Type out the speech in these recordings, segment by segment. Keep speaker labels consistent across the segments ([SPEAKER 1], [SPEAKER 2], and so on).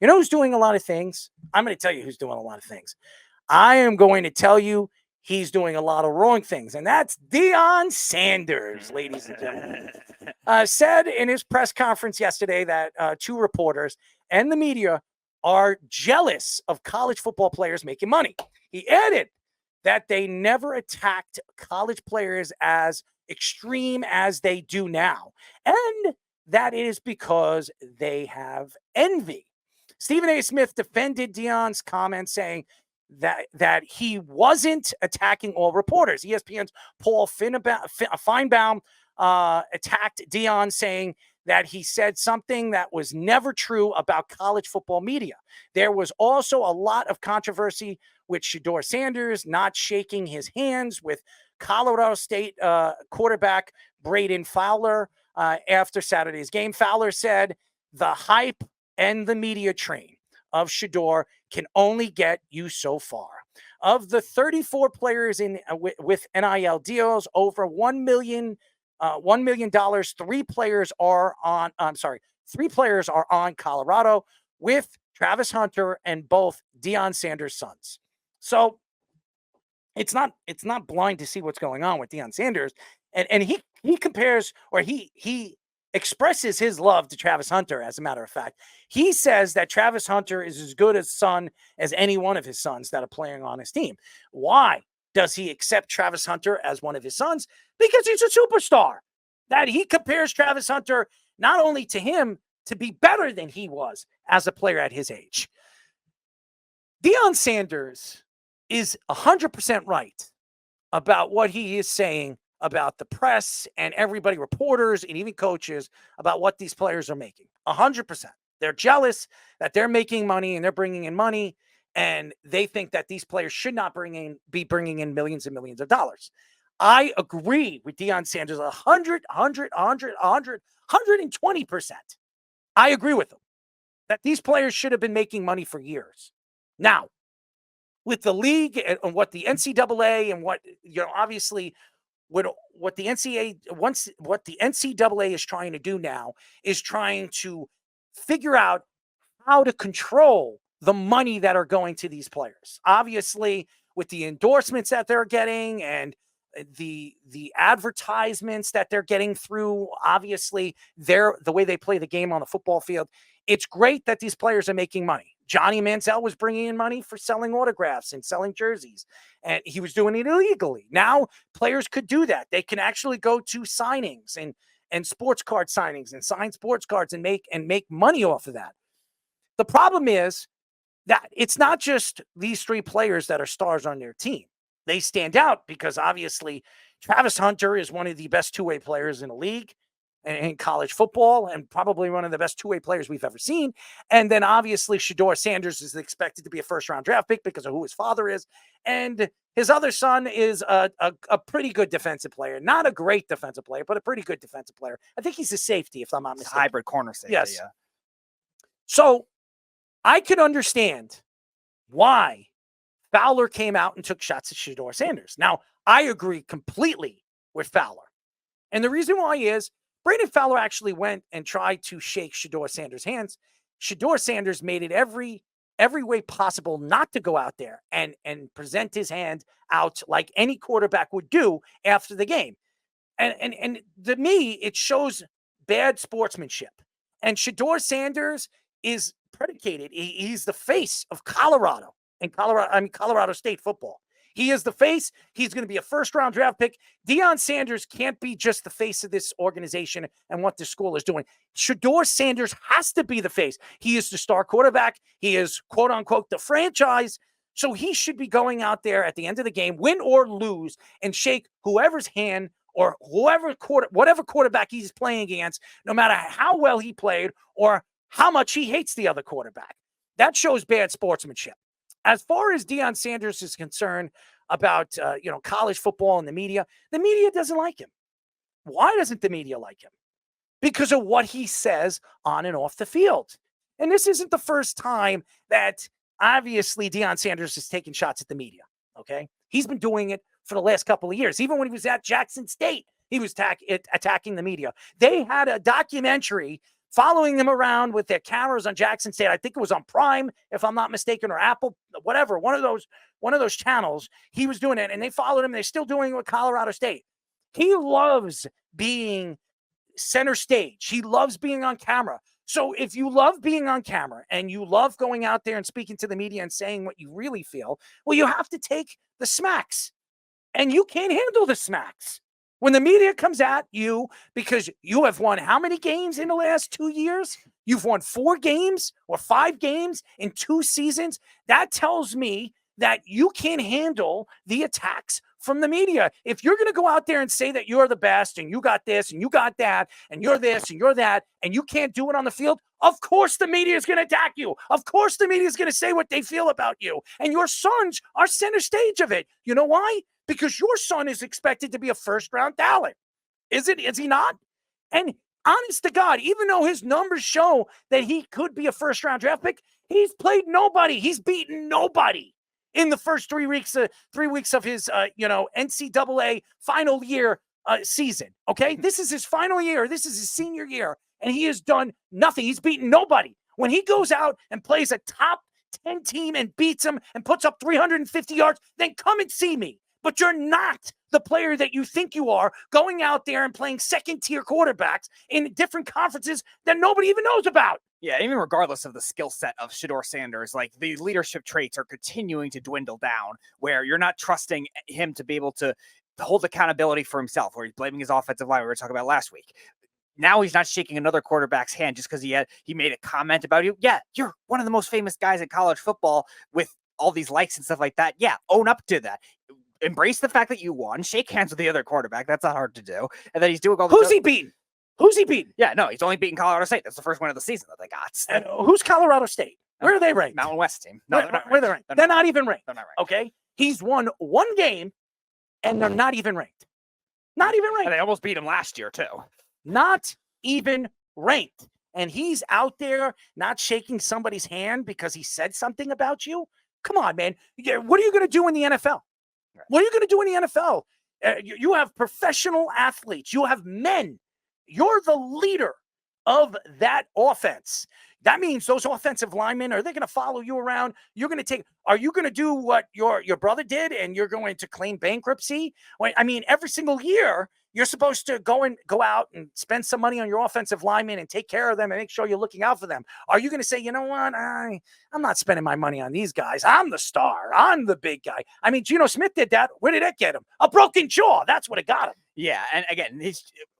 [SPEAKER 1] You know who's doing a lot of things? I'm going to tell you who's doing a lot of things. I am going to tell you he's doing a lot of wrong things, and that's Deion Sanders, ladies and gentlemen. Said in his press conference yesterday that two reporters and the media are jealous of college football players making money. He added that they never attacked college players as extreme as they do now, and that is because they have envy. Stephen A. Smith defended Deion's comments, saying that he wasn't attacking all reporters. ESPN's Paul Feinbaum attacked Deion, saying that he said something that was never true about college football media. There was also a lot of controversy with Shedeur Sanders not shaking his hands with Colorado State quarterback Braden Fowler after Saturday's game. Fowler said the hype and the media train of Shedeur can only get you so far. Of the 34 players in with NIL deals over $1 million, $1 million, three players are on. Three players are on Colorado with Travis Hunter and both Deion Sanders' sons. So it's not blind to see what's going on with Deion Sanders, and he compares, or he expresses his love to Travis Hunter. As a matter of fact, he says that Travis Hunter is as good a son as any one of his sons that are playing on his team. Why does he accept Travis Hunter as one of his sons? Because he's a superstar. That he compares Travis Hunter not only to him to be better than he was as a player at his age. Deion Sanders is 100% right about what he is saying about the press and everybody, reporters and even coaches, about what these players are making. 100%. They're jealous that they're making money and they're bringing in money, and they think that these players should not be bringing in millions and millions of dollars. I agree with Deion Sanders 120%. I agree with him that these players should have been making money for years. Now, with the league and what the NCAA and what, obviously what the NCAA is trying to do now is trying to figure out how to control the money that are going to these players. Obviously, with the endorsements that they're getting and the advertisements that they're getting through, obviously, the way they play the game on the football field, it's great that these players are making money. Johnny Manziel was bringing in money for selling autographs and selling jerseys, and he was doing it illegally. Now players could do that. They can actually go to signings and sports card signings and sign sports cards and make money off of that. The problem is that it's not just these three players that are stars on their team. They stand out because obviously Travis Hunter is one of the best two-way players in the league in college football, and probably one of the best two-way players we've ever seen. And then obviously Shedeur Sanders is expected to be a first-round draft pick because of who his father is. And his other son is a pretty good defensive player. Not a great defensive player, but a pretty good defensive player. I think he's a safety, if I'm not mistaken.
[SPEAKER 2] Hybrid corner safety,
[SPEAKER 1] yes.
[SPEAKER 2] Yeah.
[SPEAKER 1] So I could understand why Fowler came out and took shots at Shedeur Sanders. Now, I agree completely with Fowler. And the reason why is Braden Fowler actually went and tried to shake Shedeur Sanders' hands. Shedeur Sanders made it every way possible not to go out there and present his hand out like any quarterback would do after the game. And to me, it shows bad sportsmanship. And Shedeur Sanders is predicated. He's the face of Colorado and Colorado State football. He is the face. He's going to be a first-round draft pick. Deion Sanders can't be just the face of this organization and what the school is doing. Shedeur Sanders has to be the face. He is the star quarterback. He is, quote-unquote, the franchise. So he should be going out there at the end of the game, win or lose, and shake whoever's hand or whatever quarterback he's playing against, no matter how well he played or how much he hates the other quarterback. That shows bad sportsmanship. As far as Deion Sanders is concerned about, college football and the media doesn't like him. Why doesn't the media like him? Because of what he says on and off the field. And this isn't the first time that obviously Deion Sanders is taking shots at the media. Okay. He's been doing it for the last couple of years. Even when he was at Jackson State, he was attacking the media. They had a documentary following him around with their cameras on Jackson State. I think it was on Prime, if I'm not mistaken, or Apple, whatever, one of those channels. He was doing it, and they followed him. They're still doing it with Colorado State. He loves being center stage. He loves being on camera. So if you love being on camera and you love going out there and speaking to the media and saying what you really feel, well, you have to take the smacks. And you can't handle the smacks. When the media comes at you because you have won how many games in the last 2 years? You've won 4 games or 5 games in 2 seasons. That tells me that you can't handle the attacks from the media. If you're going to go out there and say that you're the best and you got this and you got that and you're this and you're that and you can't do it on the field, of course the media is going to attack you. Of course the media is going to say what they feel about you. And your sons are center stage of it. You know why? Because your son is expected to be a first-round talent. Is he not? And honest to God, even though his numbers show that he could be a first-round draft pick, he's played nobody. He's beaten nobody in the first 3 weeks of his NCAA final year season. Okay, this is his final year. This is his senior year, and he has done nothing. He's beaten nobody. When he goes out and plays a top 10 team and beats them and puts up 350 yards, then come and see me. But you're not the player that you think you are, going out there and playing second-tier quarterbacks in different conferences that nobody even knows about.
[SPEAKER 2] Yeah, even regardless of the skill set of Shedeur Sanders, like the leadership traits are continuing to dwindle down, where you're not trusting him to be able to hold accountability for himself, where he's blaming his offensive line we were talking about last week. Now he's not shaking another quarterback's hand just because he made a comment about you. Yeah, you're one of the most famous guys in college football with all these likes and stuff like that. Yeah, own up to that. Embrace the fact that you won. Shake hands with the other quarterback. That's not hard to do. And then he's doing all the
[SPEAKER 1] Who's he beaten? Who's he beaten?
[SPEAKER 2] Yeah, no, he's only beaten Colorado State. That's the first win of the season that they got.
[SPEAKER 1] And who's Colorado State? Where are they ranked?
[SPEAKER 2] Mountain West team. No,
[SPEAKER 1] where are they ranked? They're not even ranked.
[SPEAKER 2] They're not ranked.
[SPEAKER 1] Okay? He's won 1 game, and they're not even ranked. Not even ranked.
[SPEAKER 2] And they almost beat him last year, too.
[SPEAKER 1] Not even ranked. And he's out there not shaking somebody's hand because he said something about you? Come on, man. What are you going to do in the NFL? Right. What are you going to do in the NFL? You have professional athletes. You have men. You're the leader of that offense. That means those offensive linemen, are they going to follow you around? Are you going to do what your brother did and you're going to claim bankruptcy? I mean, every single year, you're supposed to go out and spend some money on your offensive linemen and take care of them and make sure you're looking out for them. Are you going to say, you know what? I'm not spending my money on these guys. I'm the star. I'm the big guy. I mean, Geno Smith did that. Where did that get him? A broken jaw. That's what it got him.
[SPEAKER 2] Yeah, and again,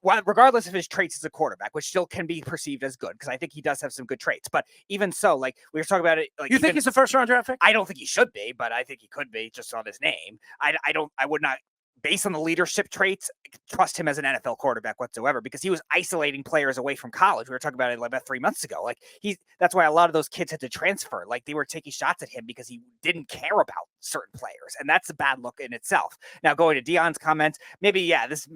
[SPEAKER 2] regardless of his traits as a quarterback, which still can be perceived as good, because I think he does have some good traits. But even so, like we were talking about it, like
[SPEAKER 1] you think he's a first-round draft pick?
[SPEAKER 2] I don't think he should be, but I think he could be just on his name. I would not, based on the leadership traits, trust him as an NFL quarterback whatsoever, because he was isolating players away from college. We were talking about it like about 3 months ago. Like that's why a lot of those kids had to transfer. Like they were taking shots at him because he didn't care about certain players. And that's a bad look in itself. Now going to Deion's comments, this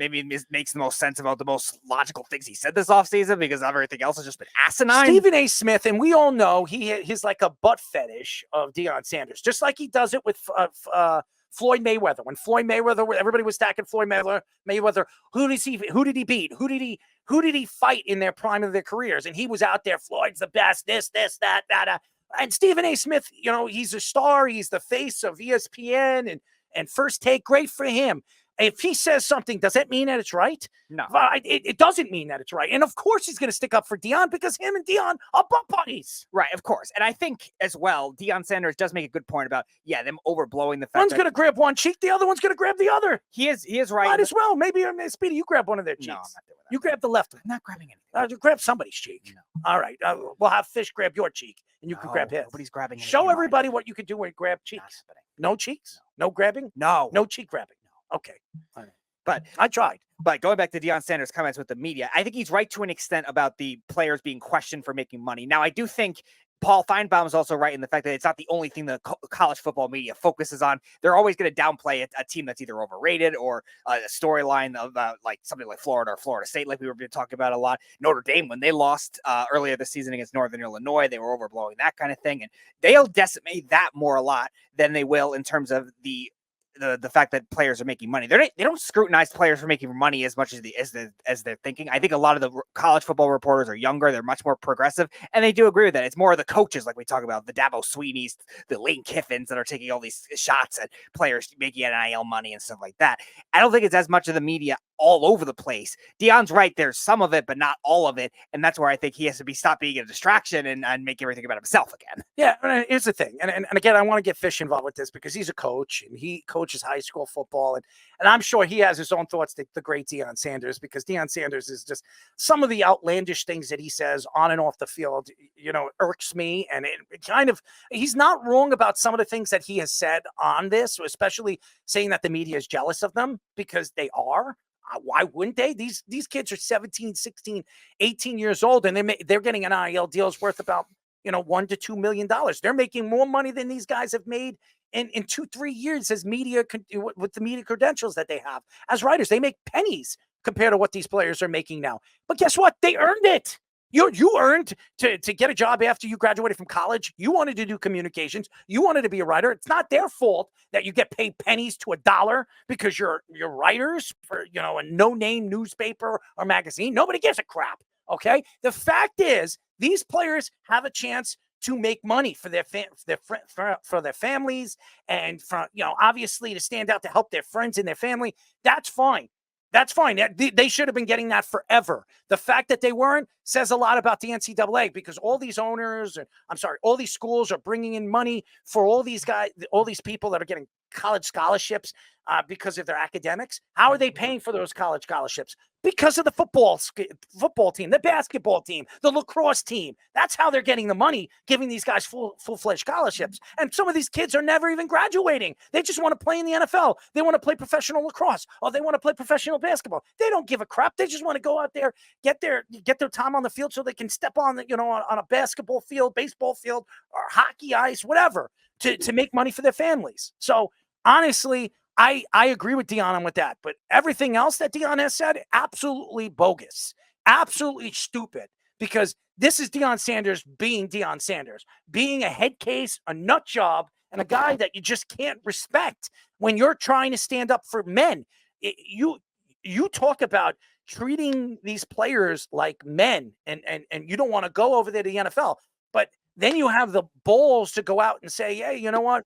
[SPEAKER 2] makes the most sense about the most logical things he said this offseason, because everything else has just been asinine.
[SPEAKER 1] Stephen A. Smith, and we all know he's like a butt fetish of Deion Sanders, just like he does it with Floyd Mayweather. When Floyd Mayweather, everybody was stacking Floyd Mayweather. Who did he beat? Who did he fight in their prime of their careers? And he was out there. Floyd's the best. This, that. And Stephen A. Smith, he's a star. He's the face of ESPN and First Take. Great for him. If he says something, does that mean that it's right?
[SPEAKER 2] No.
[SPEAKER 1] It doesn't mean that it's right. And of course he's going to stick up for Deion, because him and Deion are butt buddies.
[SPEAKER 2] Right, of course. And I think as well, Deion Sanders does make a good point about, them overblowing the fact
[SPEAKER 1] one's going to grab one cheek, the other one's going to grab the other.
[SPEAKER 2] He is right.
[SPEAKER 1] Might as well. Maybe, Speedy, you grab one of their cheeks.
[SPEAKER 2] No, I'm not doing that.
[SPEAKER 1] You grab the left one.
[SPEAKER 2] I'm not grabbing anything.
[SPEAKER 1] You grab somebody's cheek. No. All right. We'll have Fish grab your cheek, and you can grab his.
[SPEAKER 2] Nobody's grabbing.
[SPEAKER 1] Show everybody what you can do when you grab cheeks. No cheeks? No grabbing?
[SPEAKER 2] No.
[SPEAKER 1] No cheek grabbing? No. Okay. All right.
[SPEAKER 2] But
[SPEAKER 1] I tried.
[SPEAKER 2] But going back to Deion Sanders' comments with the media, I think he's right to an extent about the players being questioned for making money. Now, I do think Paul Feinbaum is also right in the fact that it's not the only thing the college football media focuses on. They're always going to downplay a team that's either overrated or a storyline of like something like Florida or Florida State, like we were talking about a lot. Notre Dame, when they lost earlier this season against Northern Illinois, they were overblowing that kind of thing. And they'll decimate that more a lot than they will in terms of the the fact that players are making money. They don't scrutinize players for making money as much as they're thinking. I think a lot of the college football reporters are younger. They're much more progressive, and they do agree with that. It's more of the coaches, like we talk about, the Dabo Sweeneys, the Lane Kiffins, that are taking all these shots at players making NIL money and stuff like that. I don't think it's as much of the media all over the place. Deion's right. There's some of it, but not all of it. And that's where I think he has to stop being a distraction and make everything about himself again.
[SPEAKER 1] Yeah, here's the thing. And again, I want to get Fish involved with this because he's a coach and he coaches high school football. And I'm sure he has his own thoughts, the great Deion Sanders, because Deion Sanders is just some of the outlandish things that he says on and off the field, irks me. And it kind of, he's not wrong about some of the things that he has said on this, especially saying that the media is jealous of them, because they are. Why wouldn't they? These kids are 17, 16, 18 years old, and they're getting an NIL deals worth about $1 to $2 million. They're making more money than these guys have made in 2-3 years as media with the media credentials that they have as writers. They make pennies compared to what these players are making now. But guess what? They earned it. You earned to get a job after you graduated from college. You wanted to do communications. You wanted to be a writer. It's not their fault that you get paid pennies to $1 because you're writers for a no-name newspaper or magazine. Nobody gives a crap. Okay. The fact is, these players have a chance to make money for their families, and obviously to stand out to help their friends and their family. That's fine. That's fine. They should have been getting that forever. The fact that they weren't says a lot about the NCAA, because all these all these schools are bringing in money for all these guys, all these people that are getting college scholarships because of their academics. How are they paying for those college scholarships? Because of the football team, the basketball team, the lacrosse team. That's how they're getting the money, giving these guys full-fledged scholarships. And some of these kids are never even graduating. They just want to play in the NFL. They want to play professional lacrosse, or they want to play professional basketball. They don't give a crap. They just want to go out there, get their time on the field so they can step on a basketball field, baseball field, or hockey ice, whatever, to make money for their families. So honestly, I agree with Deion with that, but everything else that Deion has said, absolutely bogus, absolutely stupid, because this is Deion Sanders being Deion Sanders, being a head case, a nut job, and a guy that you just can't respect when you're trying to stand up for men. You talk about treating these players like men, and you don't want to go over there to the NFL, but then you have the balls to go out and say, hey, you know what?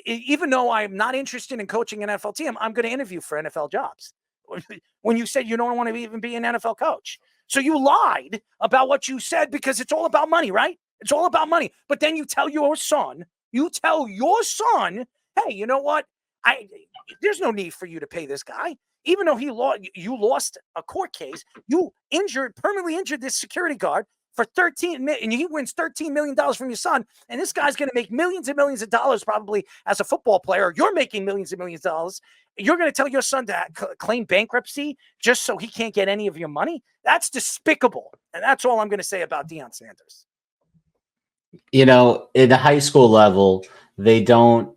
[SPEAKER 1] Even though I'm not interested in coaching an NFL team, I'm going to interview for NFL jobs. When you said you don't want to even be an NFL coach. So you lied about what you said because it's all about money, right? It's all about money. But then you tell your son, hey, you know what? There's no need for you to pay this guy. Even though you lost a court case, you permanently injured this security guard for $13 million, and he wins $13 million from your son, and this guy's going to make millions and millions of dollars probably as a football player. You're making millions and millions of dollars. You're going to tell your son to claim bankruptcy just so he can't get any of your money? That's despicable, and that's all I'm going to say about Deion Sanders.
[SPEAKER 3] At the high school level, they don't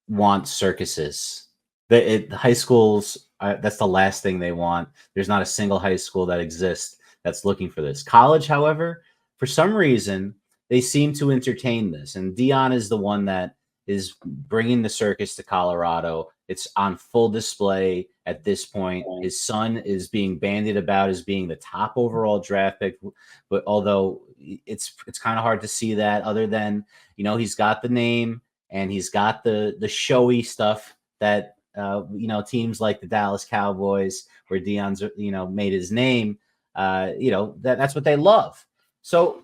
[SPEAKER 3] want circuses. The high schools, that's the last thing they want. There's not a single high school that exists that's looking for this. College, however, for some reason, they seem to entertain this. And Deion is the one that is bringing the circus to Colorado. It's on full display at this point. His son is being bandied about as being the top overall draft pick. But although it's kind of hard to see that, other than, he's got the name and he's got the showy stuff that, teams like the Dallas Cowboys, where Deion's, made his name, that's what they love. So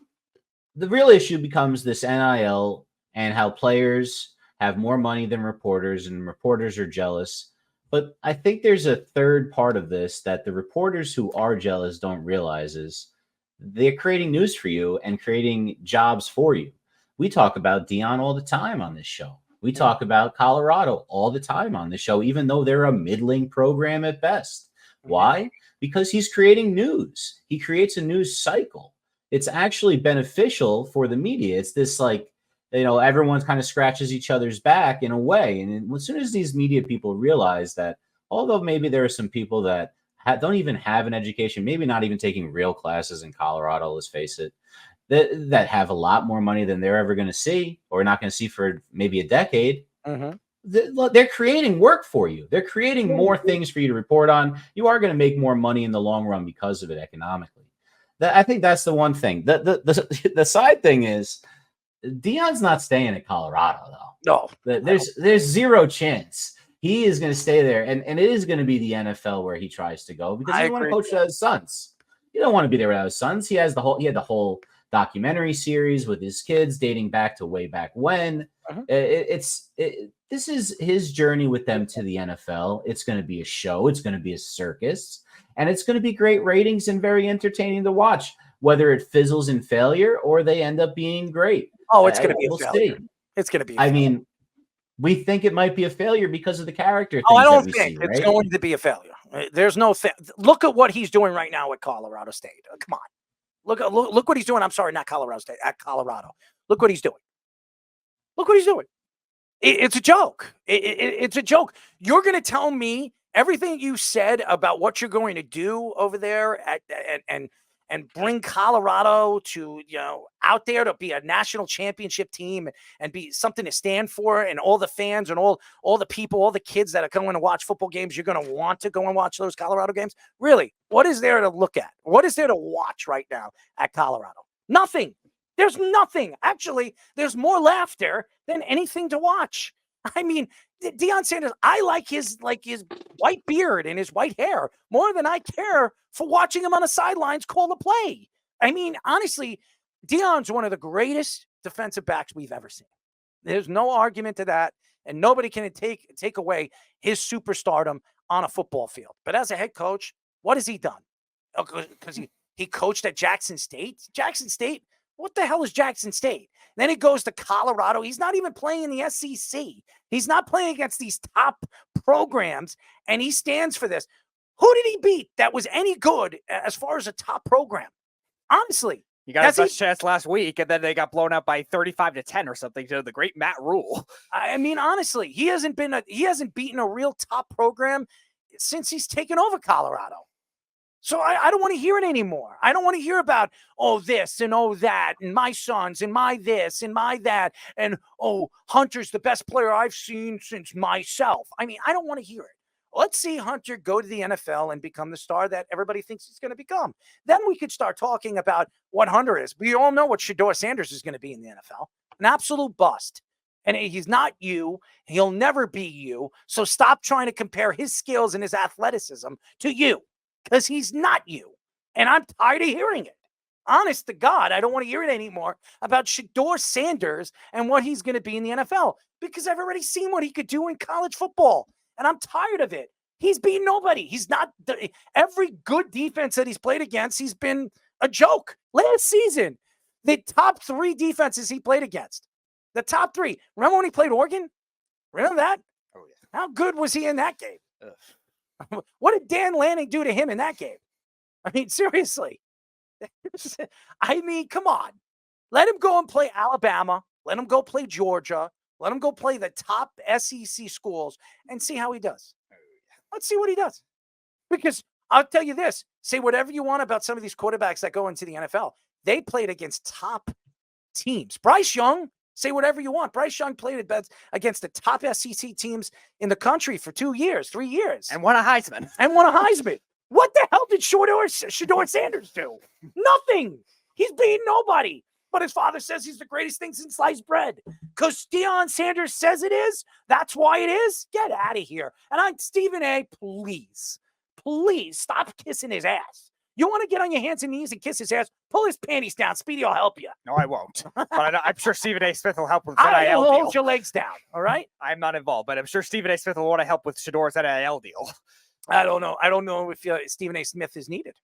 [SPEAKER 3] the real issue becomes this NIL and how players have more money than reporters, and reporters are jealous. But I think there's a third part of this that the reporters who are jealous don't realize is they're creating news for you and creating jobs for you. We talk about Deion all the time on this show. We talk about Colorado all the time on the show, even though they're a middling program at best. Why? Because he's creating news. He creates a news cycle. It's actually beneficial for the media. It's this everyone kind of scratches each other's back in a way. And as soon as these media people realize that, although maybe there are some people that don't even have an education, maybe not even taking real classes in Colorado, let's face it, that have a lot more money than they're ever going to see, or not going to see for maybe a decade.
[SPEAKER 1] Mm-hmm.
[SPEAKER 3] they're creating work for you. They're creating more things for you to report on. You are going to make more money in the long run because of it economically. I think that's the one thing. The side thing is Deion's not staying at Colorado though.
[SPEAKER 1] No,
[SPEAKER 3] there's zero chance he is going to stay there, and it is going to be the NFL where he tries to go because he want to coach his sons. You don't want to be there without his sons. He had the whole documentary series with his kids dating back to way back when. This is his journey with them to the NFL. It's going to be a show. It's going to be a circus, and it's going to be great ratings and very entertaining to watch, whether it fizzles in failure or they end up being great.
[SPEAKER 1] Oh, it's going to be a failure. It's going to be.
[SPEAKER 3] I mean, we think it might be a failure because of the character.
[SPEAKER 1] I don't think it's going to be a failure. There's no look at what he's doing right now at Colorado State. Come on, look what he's doing. I'm sorry, not Colorado State, at Colorado. Look what he's doing. Look what he's doing. It's a joke. It's a joke. You're going to tell me everything you said about what you're going to do over there and bring Colorado to, out there to be a national championship team and be something to stand for, and all the fans and all the people, all the kids that are going to watch football games, you're going to want to go and watch those Colorado games? Really? What is there to look at? What is there to watch right now at Colorado? Nothing. There's nothing. Actually, there's more laughter than anything to watch. I mean, Deion Sanders, I like his white beard and his white hair more than I care for watching him on the sidelines call the play. I mean, honestly, Deion's one of the greatest defensive backs we've ever seen. There's no argument to that, and nobody can take away his superstardom on a football field. But as a head coach, what has he done? Because he coached at Jackson State. Jackson State, what the hell is Jackson State? Then he goes to Colorado. He's not even playing in the SEC. He's not playing against these top programs, and he stands for this. Who did he beat that was any good as far as a top program? Honestly.
[SPEAKER 2] You got his best chance last week, and then they got blown out by 35-10 or something to the great Matt Rule.
[SPEAKER 1] I mean, honestly, he hasn't beaten a real top program since he's taken over Colorado. So I don't want to hear it anymore. I don't want to hear about, oh, this and oh, that, and my sons and my this and my that, and oh, Hunter's the best player I've seen since myself. I mean, I don't want to hear it. Let's see Hunter go to the NFL and become the star that everybody thinks he's going to become. Then we could start talking about what Hunter is. We all know what Shedeur Sanders is going to be in the NFL. An absolute bust. And he's not you. He'll never be you. So stop trying to compare his skills and his athleticism to you. Because he's not you. And I'm tired of hearing it. Honest to God, I don't want to hear it anymore about Shedeur Sanders and what he's going to be in the NFL. Because I've already seen what he could do in college football. And I'm tired of it. He's beaten nobody. He's not every good defense that he's played against, he's been a joke. Last season, the top 3 defenses he played against. The top 3. Remember when he played Oregon? Remember that?
[SPEAKER 2] Oh, yeah.
[SPEAKER 1] How good was he in that game? What did Dan Lanning do to him in that game? I mean, seriously. I mean, come on. Let him go and play Alabama. Let him go play Georgia. Let him go play the top SEC schools and see how he does. Let's see what he does. Because I'll tell you this. Say whatever you want about some of these quarterbacks that go into the NFL. They played against top teams. Bryce Young, say whatever you want. Bryce Young played against the top SEC teams in the country for 2 years, 3 years.
[SPEAKER 2] And won a Heisman.
[SPEAKER 1] What the hell did Shedeur Sanders do? Nothing. He's beaten nobody. But his father says he's the greatest thing since sliced bread. Because Deion Sanders says it is. That's why it is. Get out of here. And Stephen A., please stop kissing his ass. You want to get on your hands and knees and kiss his ass? Pull his panties down. Speedy will help you.
[SPEAKER 2] No, I won't. But I'm sure Stephen A. Smith will help with NIL deal.
[SPEAKER 1] Hold your legs down, all right?
[SPEAKER 2] I'm not involved, but I'm sure Stephen A. Smith will want to help with Shedeur's NIL deal.
[SPEAKER 1] I don't know. I don't know if Stephen A. Smith is needed.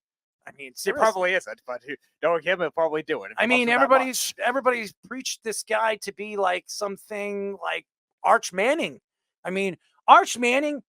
[SPEAKER 1] I mean,
[SPEAKER 2] it probably isn't, but knowing him, he'll probably do it.
[SPEAKER 1] I mean, everybody's preached this guy to be like something like Arch Manning. I mean, Arch Manning,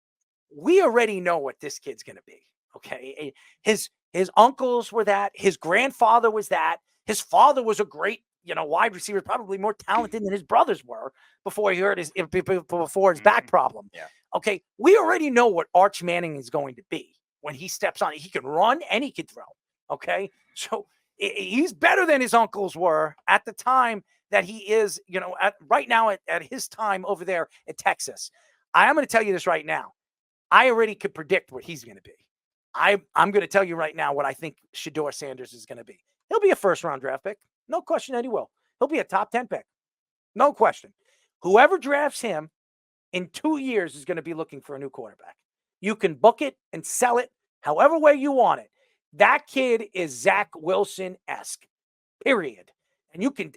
[SPEAKER 1] we already know what this kid's going to be, okay? His uncles were that. His grandfather was that. His father was a great, wide receiver, probably more talented than his brothers were before his back problem.
[SPEAKER 2] Yeah.
[SPEAKER 1] Okay, we already know what Arch Manning is going to be. When he steps on it, he can run and he can throw. Okay. So he's better than his uncles were at the time that he is, right now at his time over there at Texas. I am going to tell you this right now. I already could predict what he's going to be. I'm going to tell you right now what I think Shedeur Sanders is going to be. He'll be a first-round draft pick. No question that he will. He'll be a top 10 pick. No question. Whoever drafts him in 2 years is going to be looking for a new quarterback. You can book it and sell it however way you want it. That kid is Zach Wilson-esque, period.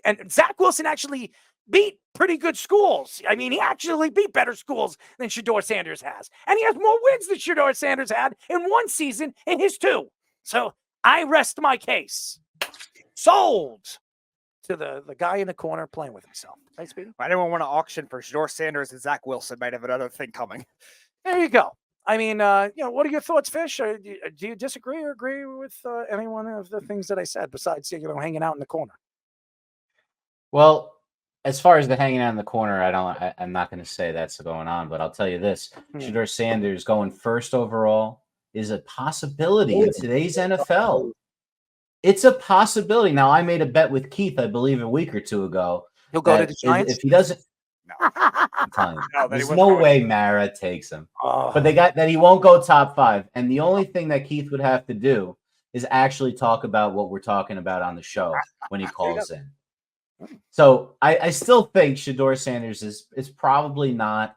[SPEAKER 1] And Zach Wilson actually beat pretty good schools. I mean, he actually beat better schools than Shedeur Sanders has. And he has more wins than Shedeur Sanders had in one season in his 2. So I rest my case. Sold to the guy in the corner playing with himself. Right, Speedy?
[SPEAKER 2] Anyone want to auction for Shedeur Sanders and Zach Wilson might have another thing coming.
[SPEAKER 1] There you go. I mean, what are your thoughts, Fish? Do you disagree or agree with any one of the things that I said besides, hanging out in the corner?
[SPEAKER 3] Well, as far as the hanging out in the corner, I'm not going to say that's going on, but I'll tell you this: Shedeur Sanders going first overall is a possibility in today's NFL. It's a possibility. Now, I made a bet with Keith, I believe, a week or 2 ago.
[SPEAKER 1] He'll go to the Giants
[SPEAKER 3] if he doesn't. No, I'm telling you, there's no way Mara takes him. But they got that he won't go top 5. And the only thing that Keith would have to do is actually talk about what we're talking about on the show when he calls in. So I still think Shedeur Sanders is probably not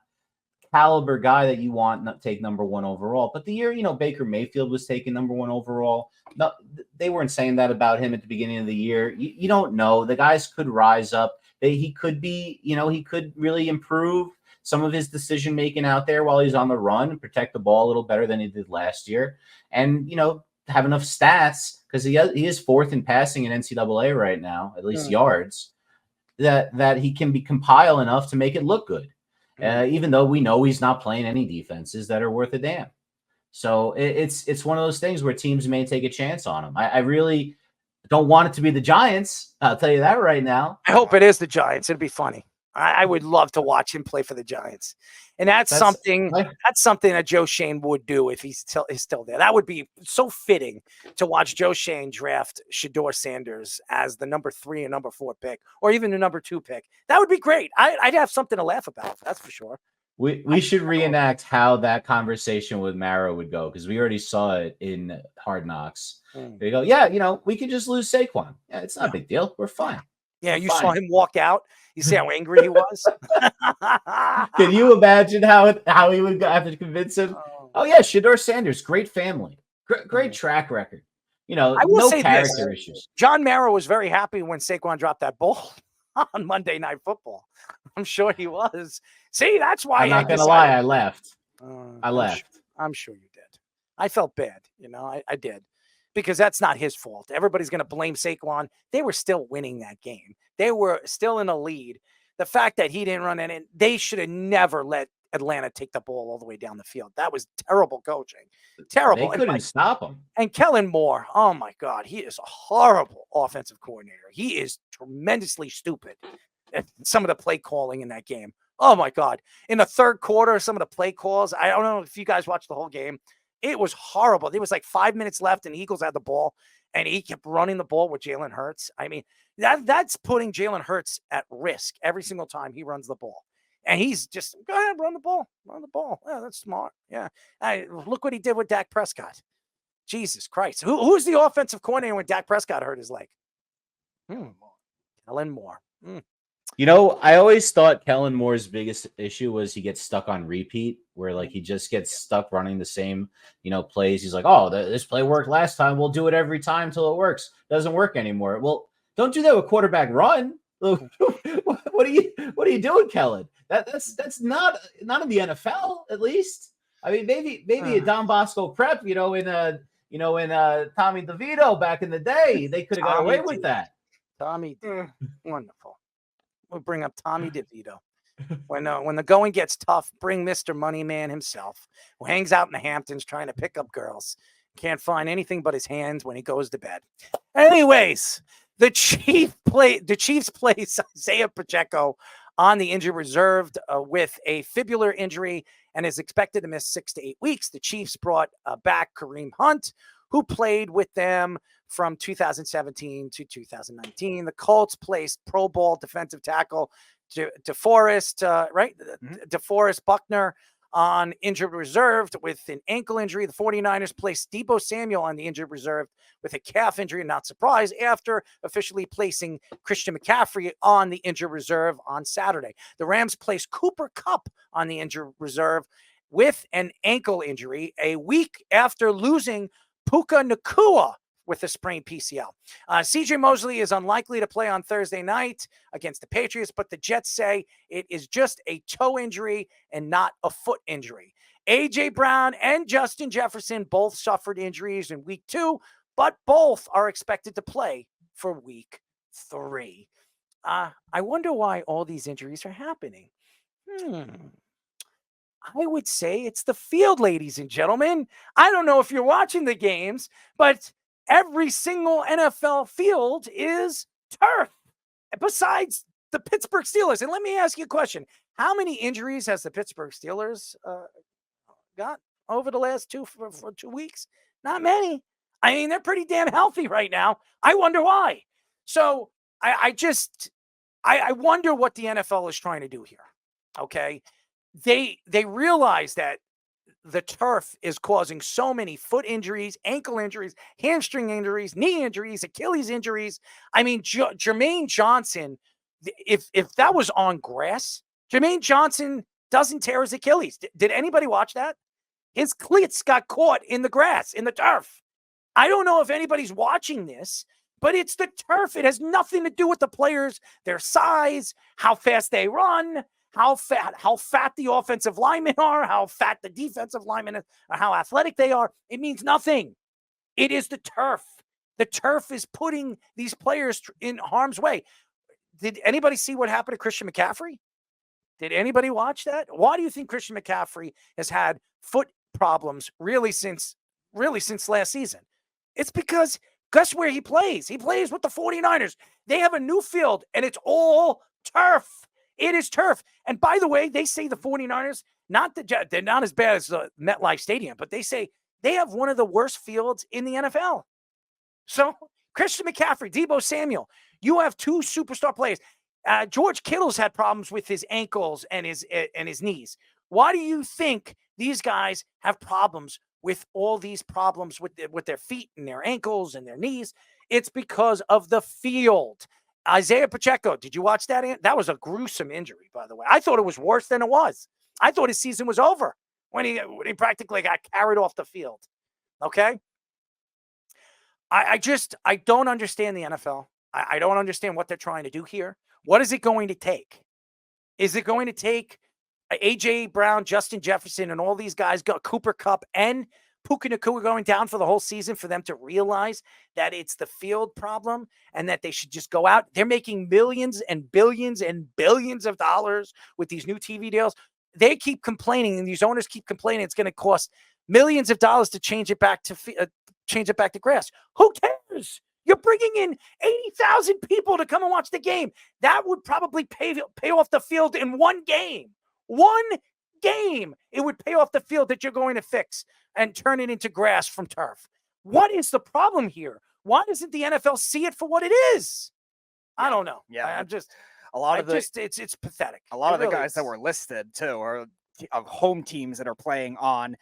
[SPEAKER 3] caliber guy that you want to take number 1 overall. But the year, Baker Mayfield was taken number 1 overall. No, they weren't saying that about him at the beginning of the year. You don't know. The guys could rise up. He could be, he could really improve some of his decision making out there while he's on the run and protect the ball a little better than he did last year. And, have enough stats because he is 4th in passing in NCAA right now, at least yards, that he can compile enough to make it look good. Even though we know he's not playing any defenses that are worth a damn. So it's one of those things where teams may take a chance on him. I really don't want it to be the Giants. I'll tell you that right now.
[SPEAKER 1] I hope it is the Giants. It'd be funny. I would love to watch him play for the Giants. And that's something that Joe Shane would do if he's still there. That would be so fitting to watch Joe Shane draft Shedeur Sanders as the number 3 and number 4 pick, or even the number 2 pick. That would be great. I'd have something to laugh about. That's for sure.
[SPEAKER 3] We should reenact how that conversation with Mara would go, because we already saw it in Hard Knocks. They go, we could just lose Saquon. Yeah, it's not a big deal. We're fine.
[SPEAKER 1] Yeah, you saw him walk out. You see how angry he was?
[SPEAKER 3] Can you imagine how he would have to convince him? Oh yeah, Shedeur Sanders, great family, great track record.
[SPEAKER 1] I will
[SPEAKER 3] no
[SPEAKER 1] say
[SPEAKER 3] character issues.
[SPEAKER 1] John Mara was very happy when Saquon dropped that ball on Monday Night Football. I'm sure he was. See, that's why
[SPEAKER 3] I'm not going to lie. I laughed. I laughed.
[SPEAKER 1] I'm sure you did. I felt bad. I did. Because that's not his fault. Everybody's going to blame Saquon. They were still winning that game. They were still in a lead. The fact that he didn't run in, they should have never let Atlanta take the ball all the way down the field. That was terrible coaching. Terrible.
[SPEAKER 3] They couldn't stop him.
[SPEAKER 1] And Kellen Moore, oh my God, he is a horrible offensive coordinator. He is tremendously stupid at some of the play calling in that game. Oh my God. In the third quarter, some of the play calls, I don't know if you guys watched the whole game. It was horrible. There was like 5 minutes left and the Eagles had the ball and he kept running the ball with Jalen Hurts. I mean, that's putting Jalen Hurts at risk every single time he runs the ball. And he's just, go ahead, run the ball. Run the ball. Yeah, that's smart. Yeah. Look what he did with Dak Prescott. Jesus Christ. Who's the offensive coordinator when Dak Prescott hurt his leg? Kellen Moore.
[SPEAKER 3] I always thought Kellen Moore's biggest issue was he gets stuck on repeat, where like he just gets stuck running the same, plays. He's like, oh, this play worked last time. We'll do it every time till it works. Doesn't work anymore. Well, don't do that with quarterback run. What are you doing, Kellen? That's not in the NFL, at least. I mean, maybe a Don Bosco prep, in Tommy DeVito back in the day, they could have got away with that.
[SPEAKER 1] Tommy, wonderful. We'll bring up Tommy DeVito. When the going gets tough, bring Mr. Moneyman himself, who hangs out in the Hamptons trying to pick up girls. Can't find anything but his hands when he goes to bed. Anyways, the Chiefs place Isaiah Pacheco on the injured reserve with a fibular injury and is expected to miss 6 to 8 weeks. The Chiefs brought back Kareem Hunt, who played with them from 2017 to 2019. The Colts placed Pro Bowl defensive tackle DeForest, DeForest Buckner on injured reserve with an ankle injury. The 49ers placed Deebo Samuel on the injured reserve with a calf injury, not surprised, after officially placing Christian McCaffrey on the injured reserve on Saturday. The Rams placed Cooper Kupp on the injured reserve with an ankle injury a week after losing Puka Nacua with a sprained PCL. CJ Mosley is unlikely to play on Thursday night against the Patriots, but the Jets say it is just a toe injury and not a foot injury. A.J. Brown and Justin Jefferson both suffered injuries in week 2, but both are expected to play for week 3. I wonder why all these injuries are happening. I would say it's the field, ladies and gentlemen. I don't know if you're watching the games, but every single NFL field is turf besides the Pittsburgh Steelers. And let me ask you a question. How many injuries has the Pittsburgh Steelers got over the last 2 weeks? Not many. I mean, they're pretty damn healthy right now. I wonder why. So I wonder what the NFL is trying to do here. Okay. They realize that the turf is causing so many foot injuries, ankle injuries, hamstring injuries, knee injuries, Achilles injuries. I mean, Jermaine Johnson, if that was on grass, Jermaine Johnson doesn't tear his Achilles. Did anybody watch that? His cleats got caught in the grass, in the turf. I don't know if anybody's watching this, but it's the turf. It has nothing to do with the players, their size, how fast they run, how fat the offensive linemen are, how fat the defensive linemen are, or how athletic they are. It means nothing. It is the turf. The turf is putting these players in harm's way. Did anybody see what happened to Christian McCaffrey? Did anybody watch that? Why do you think Christian McCaffrey has had foot problems really since last season? It's because guess where he plays? He plays with the 49ers. They have a new field, and it's all turf. It is turf. And by the way, they say the 49ers, they're not as bad as the MetLife Stadium, but they say they have one of the worst fields in the NFL. So Christian McCaffrey, Deebo Samuel, you have 2 superstar players. George Kittle's had problems with his ankles and his knees. Why do you think these guys have problems with all these problems with their feet and their ankles and their knees? It's because of the field. Isaiah Pacheco, did you watch that? That was a gruesome injury, by the way. I thought it was worse than it was. I thought his season was over when he practically got carried off the field. Okay? I don't understand the NFL. I don't understand what they're trying to do here. What is it going to take? Is it going to take A.J. Brown, Justin Jefferson, and all these guys, Cooper Kupp and Puka Nacua going down for the whole season for them to realize that it's the field problem and that they should just go out? They're making millions and billions and billions of dollars with these new TV deals. They keep complaining, and these owners keep complaining it's going to cost millions of dollars to change it back to grass. Who cares? You're bringing in 80,000 people to come and watch the game. That would probably pay off the field in one game. One game. It would pay off the field that you're going to fix and turn it into grass from turf. What is the problem here? Why doesn't the NFL see it for what it is? I don't know.
[SPEAKER 2] Yeah,
[SPEAKER 1] it's pathetic.
[SPEAKER 2] A lot of the
[SPEAKER 1] really
[SPEAKER 2] guys that were listed too are of home teams that are playing on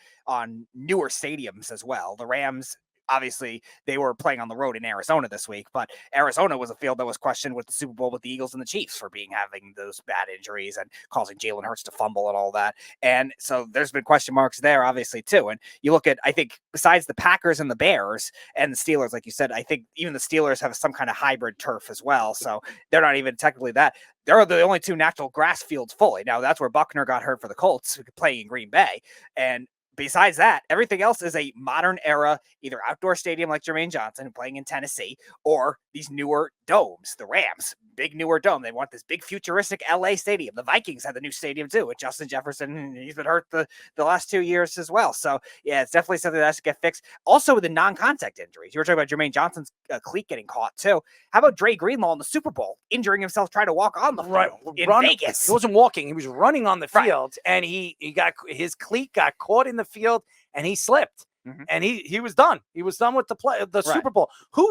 [SPEAKER 2] newer stadiums as well. The Rams, obviously, they were playing on the road in Arizona this week, but Arizona was a field that was questioned with the Super Bowl with the Eagles and the Chiefs for having those bad injuries and causing Jalen Hurts to fumble and all that. And so there's been question marks there, obviously, too. And you look at, I think, besides the Packers and the Bears and the Steelers, like you said, I think even the Steelers have some kind of hybrid turf as well. So they're not even technically that. They're the only 2 natural grass fields fully. Now, that's where Buckner got hurt for the Colts, playing in Green Bay. And besides that, everything else is a modern era, either outdoor stadium like Jermaine Johnson playing in Tennessee, or these newer domes. The Rams, big newer dome. They want this big futuristic LA stadium. The Vikings had the new stadium too with Justin Jefferson. He's been hurt the last 2 years as well. So yeah, it's definitely something that has to get fixed. Also with the non-contact injuries. You were talking about Jermaine Johnson's cleat getting caught too. How about Dre Greenlaw in the Super Bowl, injuring himself trying to walk on the field in Vegas?
[SPEAKER 1] He wasn't walking. He was running on the field, and he got his cleat got caught in the field, and he slipped. and he was done. He was done with the Super Bowl. Who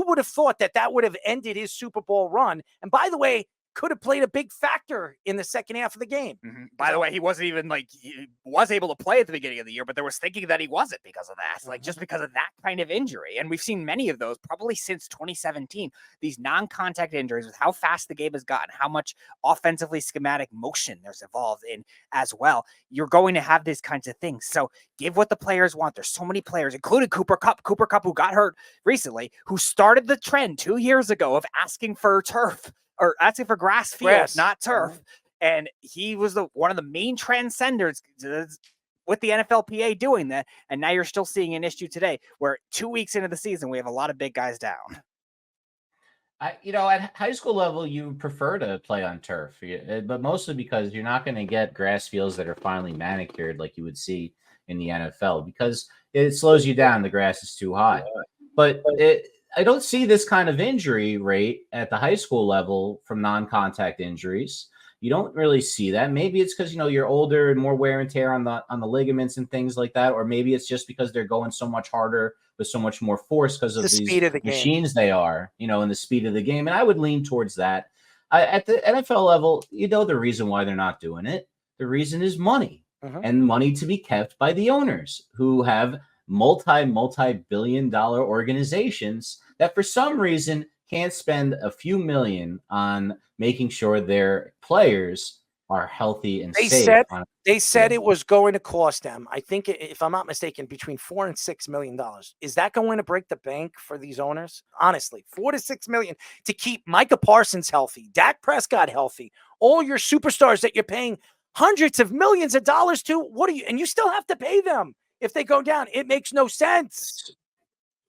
[SPEAKER 1] would have thought that would have ended his Super Bowl run? And by the way, could have played a big factor in the second half of the game.
[SPEAKER 2] By the way, he wasn't even he was able to play at the beginning of the year, but there was thinking that he wasn't because of that, just because of that kind of injury. And we've seen many of those probably since 2017, these non-contact injuries with how fast the game has gotten, how much offensively schematic motion there's evolved in as well. You're going to have these kinds of things. So give what the players want. There's so many players, including Cooper Kupp, who got hurt recently, who started the trend 2 years ago of asking for turf. Or asking for grass field, not turf. And he was one of the main transcenders with the NFLPA doing that. And now you're still seeing an issue today where 2 weeks into the season, we have a lot of big guys down.
[SPEAKER 3] At high school level, you prefer to play on turf, but mostly because you're not going to get grass fields that are finely manicured like you would see in the NFL because it slows you down. The grass is too high. But I don't see this kind of injury rate at the high school level from non-contact injuries. You don't really see that. Maybe it's because you're older and more wear and tear on the ligaments and things like that, or maybe it's just because they're going so much harder with so much more force because of these machines they are, and the speed of the game. And I would lean towards that. At the NFL level, the reason why they're not doing it. The reason is money, and money to be kept by the owners who have multi-billion-dollar organizations that for some reason can't spend a few million on making sure their players are healthy and safe.
[SPEAKER 1] They said it was going to cost them, I think, if I'm not mistaken, between $4 and $6 million. Is that going to break the bank for these owners? Honestly, $4 to $6 million to keep Micah Parsons healthy, Dak Prescott healthy, all your superstars that you're paying hundreds of millions of dollars to. And you still have to pay them if they go down. It makes no sense.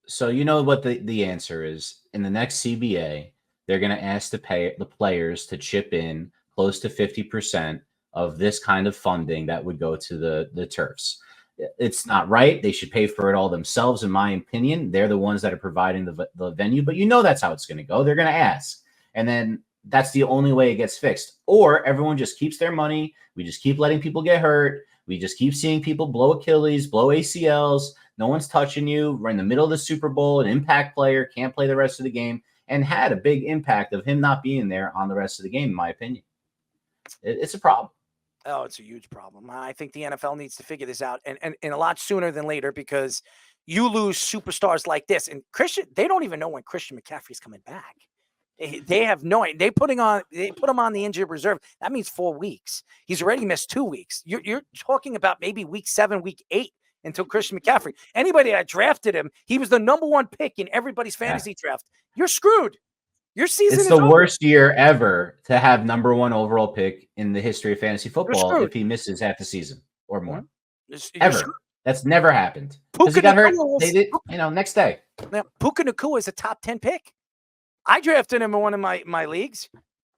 [SPEAKER 3] So what the answer is. In the next CBA, they're going to ask the players to chip in close to 50% of this kind of funding that would go to the turfs. It's not right. They should pay for it all themselves, in my opinion. They're the ones that are providing the venue, but that's how it's going to go. They're going to ask. And then that's the only way it gets fixed. Or everyone just keeps their money. We just keep letting people get hurt. We just keep seeing people blow Achilles, blow ACLs. No one's touching you. We're in the middle of the Super Bowl. An impact player can't play the rest of the game, and had a big impact of him not being there on the rest of the game, in my opinion. It's a problem.
[SPEAKER 1] Oh, it's a huge problem. I think the NFL needs to figure this out and a lot sooner than later, because you lose superstars like this. And they don't even know when Christian McCaffrey's coming back. They have no idea. They put him on the injured reserve. That means 4 weeks. He's already missed 2 weeks. You're talking about maybe week 7, week 8 until Christian McCaffrey. Anybody that drafted him, he was the number 1 pick in everybody's fantasy draft. You're screwed. Your season is
[SPEAKER 3] the
[SPEAKER 1] over.
[SPEAKER 3] Worst year ever to have number 1 overall pick in the history of fantasy football if he misses half the season or more. Ever. That's never happened. Because he got hurt. They did, next day.
[SPEAKER 1] Now, Puka Nacua is a top 10 pick. I drafted him in one of my leagues,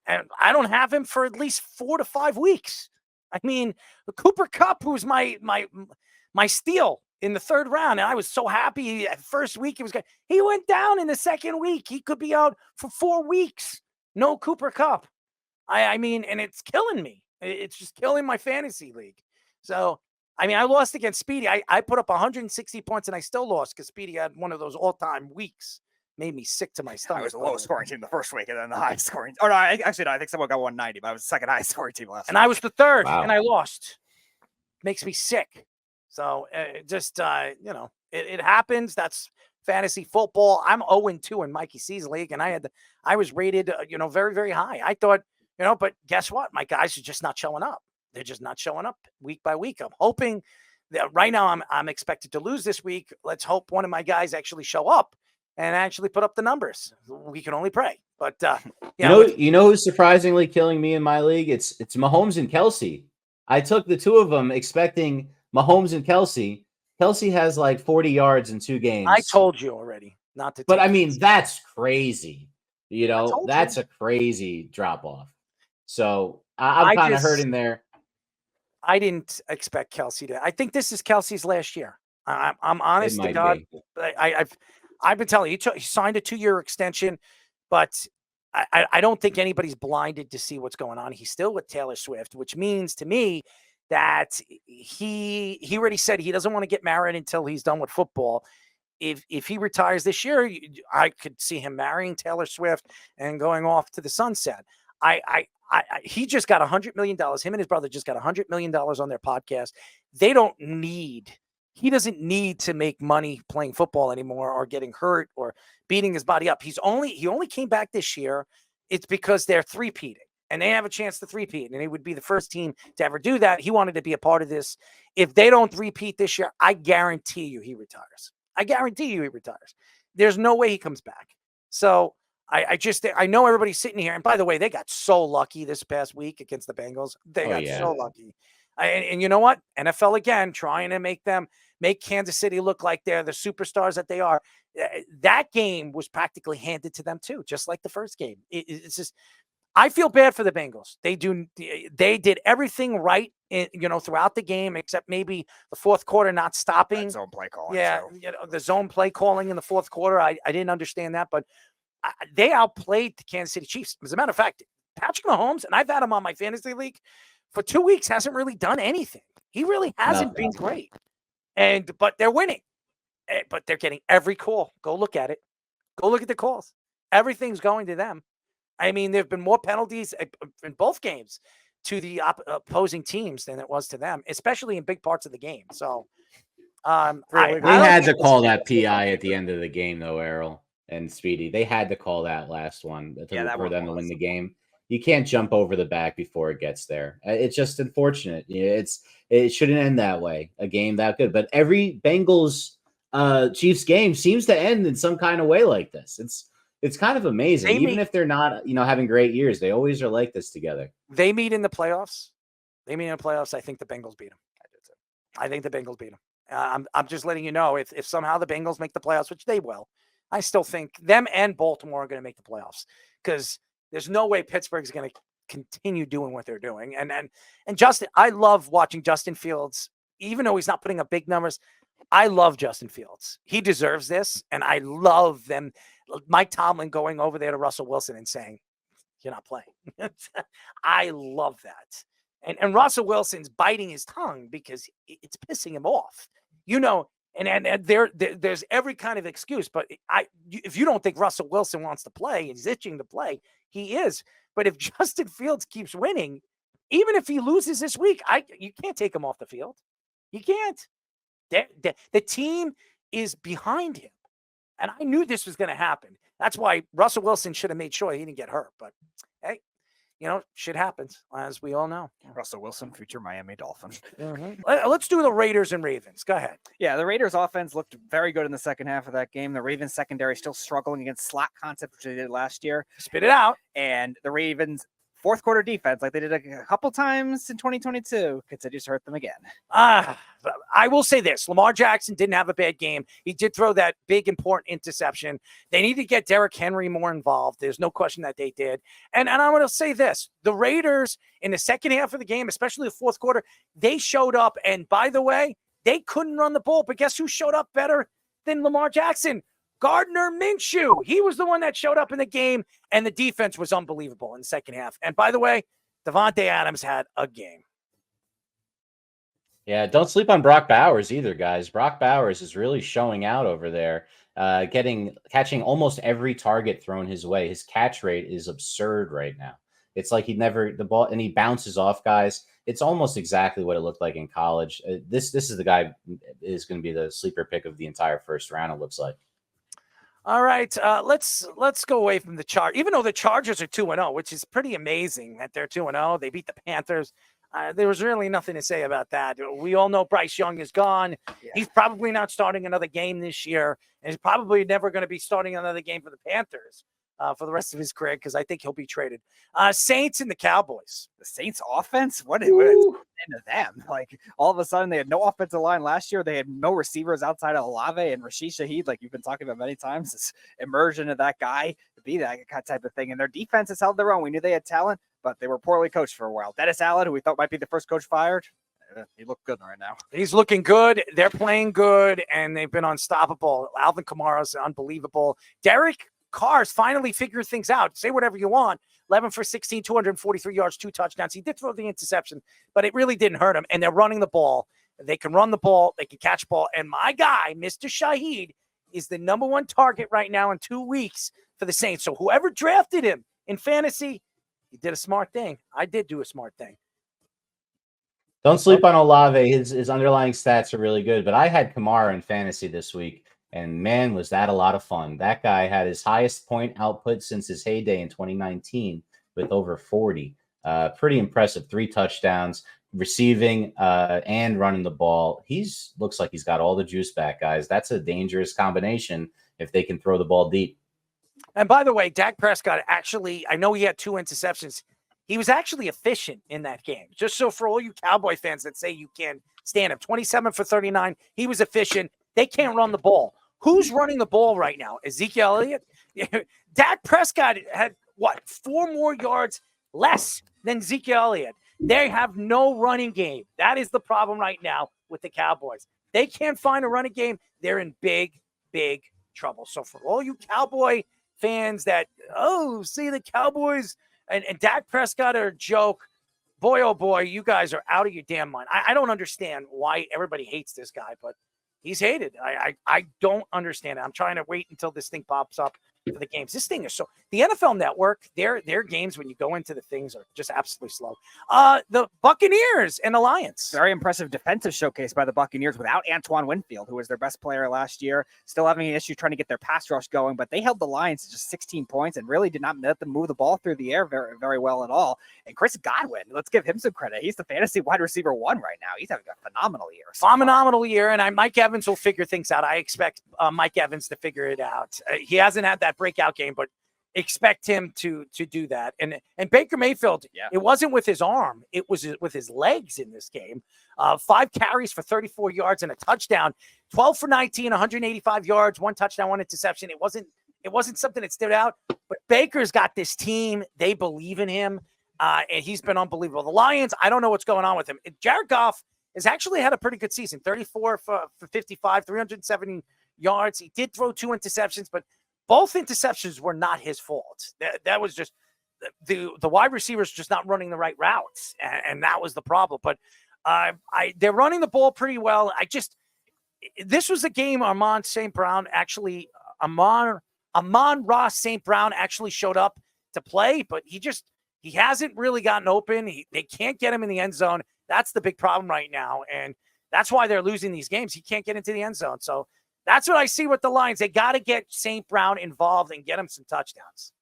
[SPEAKER 1] and I don't have him for at least 4 to 5 weeks. I mean, Cooper Kupp, who's my steal in the 3rd round, and I was so happy. At first week, he went down in the 2nd week. He could be out for 4 weeks. No Cooper Kupp. I mean, and it's killing me. It's just killing my fantasy league. So, I mean, I lost against Speedy. I put up 160 points, and I still lost because Speedy had one of those all-time weeks. Made me sick to my stomach.
[SPEAKER 2] I was the lowest scoring team the first week, and then the highest scoring. Oh no, I think someone got 190, but I was the second highest scoring team last.
[SPEAKER 1] And I was the 3rd, and I lost. Makes me sick. So it happens. That's fantasy football. I'm 0-2 in Mikey C's league, and I was rated, very, very high. I thought, but guess what? My guys are just not showing up. They're just not showing up week by week. I'm hoping that right now I'm expected to lose this week. Let's hope one of my guys actually show up and actually put up the numbers. We can only pray. But
[SPEAKER 3] who's surprisingly killing me in my league? It's Mahomes and Kelsey. I took the 2 of them expecting Mahomes and Kelsey. Kelsey has like 40 yards in 2 games.
[SPEAKER 1] I told you already not to.
[SPEAKER 3] But I mean, that's crazy. That's a crazy drop off. So I'm kind of hurting there.
[SPEAKER 1] I didn't expect Kelsey to. I think this is Kelsey's last year. I'm honest to God. I've been telling you, he signed a 2-year extension, but I don't think anybody's blinded to see what's going on. He's still with Taylor Swift, which means to me that he already said he doesn't want to get married until he's done with football. If he retires this year, I could see him marrying Taylor Swift and going off to the sunset. He just got $100 million. Him and his brother just got $100 million on their podcast. He doesn't need to make money playing football anymore or getting hurt or beating his body up. He only came back this year. It's because they're three-peating and they have a chance to three-peat, and he would be the first team to ever do that. He wanted to be a part of this. If they don't three-peat this year, I guarantee you he retires. There's no way he comes back. So I know everybody's sitting here. And by the way, they got so lucky this past week against the Bengals. They got so lucky. And you know what? NFL again, trying to make Kansas City look like they're the superstars that they are. That game was practically handed to them too, just like the first game. It's just, I feel bad for the Bengals. They did everything right, throughout the game, except maybe the fourth quarter not stopping.
[SPEAKER 2] That zone play calling.
[SPEAKER 1] Yeah, the zone play calling in the fourth quarter. I didn't understand that, but they outplayed the Kansas City Chiefs. As a matter of fact, Patrick Mahomes, and I've had him on my fantasy league for 2 weeks, hasn't really done anything. He really hasn't been great. But they're winning. But they're getting every call. Go look at it. Go look at the calls. Everything's going to them. I mean, there have been more penalties in both games to the opposing teams than it was to them, especially in big parts of the game. So,
[SPEAKER 3] they had to call that PI at the end of the game, though, Errol and Speedy. They had to call that last one for them to win the game. You can't jump over the back before it gets there. It's just unfortunate. It shouldn't end that way. A game that good, but every Bengals Chiefs game seems to end in some kind of way like this. It's kind of amazing. Even if they're not, having great years, they always are like this together.
[SPEAKER 1] They meet in the playoffs. I think the Bengals beat them. I think the Bengals beat them. I'm just letting you know, if somehow the Bengals make the playoffs, which they will, I still think them and Baltimore are going to make the playoffs, because there's no way Pittsburgh's going to continue doing what they're doing. And Justin, I love watching Justin Fields, even though he's not putting up big numbers. I love Justin Fields. He deserves this, and I love them. Mike Tomlin going over there to Russell Wilson and saying, "You're not playing." I love that. And Russell Wilson's biting his tongue because it's pissing him off. And there's every kind of excuse. But if you don't think Russell Wilson wants to play, he's itching to play, he is. But if Justin Fields keeps winning, even if he loses this week, you can't take him off the field. You can't. The team is behind him. And I knew this was going to happen. That's why Russell Wilson should have made sure he didn't get hurt. But, hey, shit happens, as we all know.
[SPEAKER 2] Russell Wilson, future Miami Dolphin.
[SPEAKER 1] Mm-hmm. Let's do the Raiders and Ravens. Go ahead.
[SPEAKER 2] Yeah, the Raiders offense looked very good in the second half of that game. The Ravens secondary still struggling against slot concept, which they did last year.
[SPEAKER 1] Spit it out.
[SPEAKER 2] And the Ravens fourth quarter defense, like they did a couple times in 2022, continues to hurt them again.
[SPEAKER 1] I will say this. Lamar Jackson didn't have a bad game. He did throw that big, important interception. They need to get Derrick Henry more involved. There's no question that they did. And I'm going to say this. The Raiders, in the second half of the game, especially the fourth quarter, they showed up. And by the way, they couldn't run the ball. But guess who showed up better than Lamar Jackson? Gardner Minshew. He was the one that showed up in the game, and the defense was unbelievable in the second half. And by the way, Devontae Adams had a game.
[SPEAKER 3] Yeah, don't sleep on Brock Bowers either, guys. Brock Bowers is really showing out over there, catching almost every target thrown his way. His catch rate is absurd right now. It's like the ball, and he bounces off guys. It's almost exactly what it looked like in college. This is the guy is going to be the sleeper pick of the entire first round, it looks like.
[SPEAKER 1] All right, let's go away from the Chargers. Even though the Chargers are 2-0, which is pretty amazing that they're 2-0. They beat the Panthers. There was really nothing to say about that. We all know Bryce Young is gone. Yeah. He's probably not starting another game this year, and he's probably never going to be starting another game for the Panthers for the rest of his career, because I think he'll be traded. Saints and the Cowboys.
[SPEAKER 2] The Saints offense? What is into them? Like, all of a sudden, they had no offensive line last year. They had no receivers outside of Olave and Rashid Shaheed, like you've been talking about many times. This immersion of that guy to be that type of thing. And their defense has held their own. We knew they had talent, but they were poorly coached for a while. Dennis Allen, who we thought might be the first coach fired, he looked good right now.
[SPEAKER 1] He's looking good. They're playing good, and they've been unstoppable. Alvin Kamara's unbelievable. Derek Carr's finally figured things out. Say whatever you want. 11 for 16, 243 yards, 2 touchdowns. He did throw the interception, but it really didn't hurt him. And they're running the ball. They can run the ball. They can catch ball. And my guy, Mr. Shaheed, is the number one target right now in 2 weeks for the Saints. So whoever drafted him in fantasy, he did a smart thing. I did do a smart thing.
[SPEAKER 3] Don't sleep on Olave. His underlying stats are really good. But I had Kamara in fantasy this week, and man, was that a lot of fun. That guy had his highest point output since his heyday in 2019 with over 40. Pretty impressive. 3 touchdowns, receiving and running the ball. Looks like he's got all the juice back, guys. That's a dangerous combination if they can throw the ball deep.
[SPEAKER 1] And by the way, Dak Prescott actually, I know he had 2 interceptions. He was actually efficient in that game. Just so for all you Cowboy fans that say you can't stand him, 27 for 39. He was efficient. They can't run the ball. Who's running the ball right now? Ezekiel Elliott? Dak Prescott had, 4 more yards less than Ezekiel Elliott. They have no running game. That is the problem right now with the Cowboys. They can't find a running game. They're in big, big trouble. So for all you Cowboy fans that, see the Cowboys and Dak Prescott are a joke, boy, oh boy, you guys are out of your damn mind. I don't understand why everybody hates this guy, but he's hated. I don't understand it. I'm trying to wait until this thing pops up for the games. This thing is so – the NFL Network, their games when you go into the things are just absolutely slow. The Buccaneers and the Lions.
[SPEAKER 2] Very impressive defensive showcase by the Buccaneers without Antoine Winfield, who was their best player last year. Still having an issue trying to get their pass rush going, but they held the Lions to just 16 points and really did not let them move the ball through the air very, very well at all. And Chris Godwin, let's give him some credit. He's the fantasy wide receiver 1 right now. He's having a phenomenal year.
[SPEAKER 1] Phenomenal year, and Mike Evans will figure things out. I expect Mike Evans to figure it out. He hasn't had that breakout game, but expect him to do that. And Baker Mayfield, It wasn't with his arm, it was with his legs in this game. 5 carries for 34 yards and a touchdown, 12 for 19, 185 yards, 1 touchdown, 1 interception. It wasn't something that stood out, but Baker's got this team. They believe in him, and he's been unbelievable. The Lions, I don't know what's going on with him. Jared Goff has actually had a pretty good season, 34 for 55, 370 yards. He did throw 2 interceptions, but both interceptions were not his fault. That was just the wide receivers just not running the right routes, and that was the problem. But they're running the ball pretty well. This was a game Amon-Ra St. Brown actually showed up to play, but he hasn't really gotten open. They can't get him in the end zone. That's the big problem right now, and that's why they're losing these games. He can't get into the end zone. So that's what I see with the Lions. They got to get St. Brown involved and get him some touchdowns.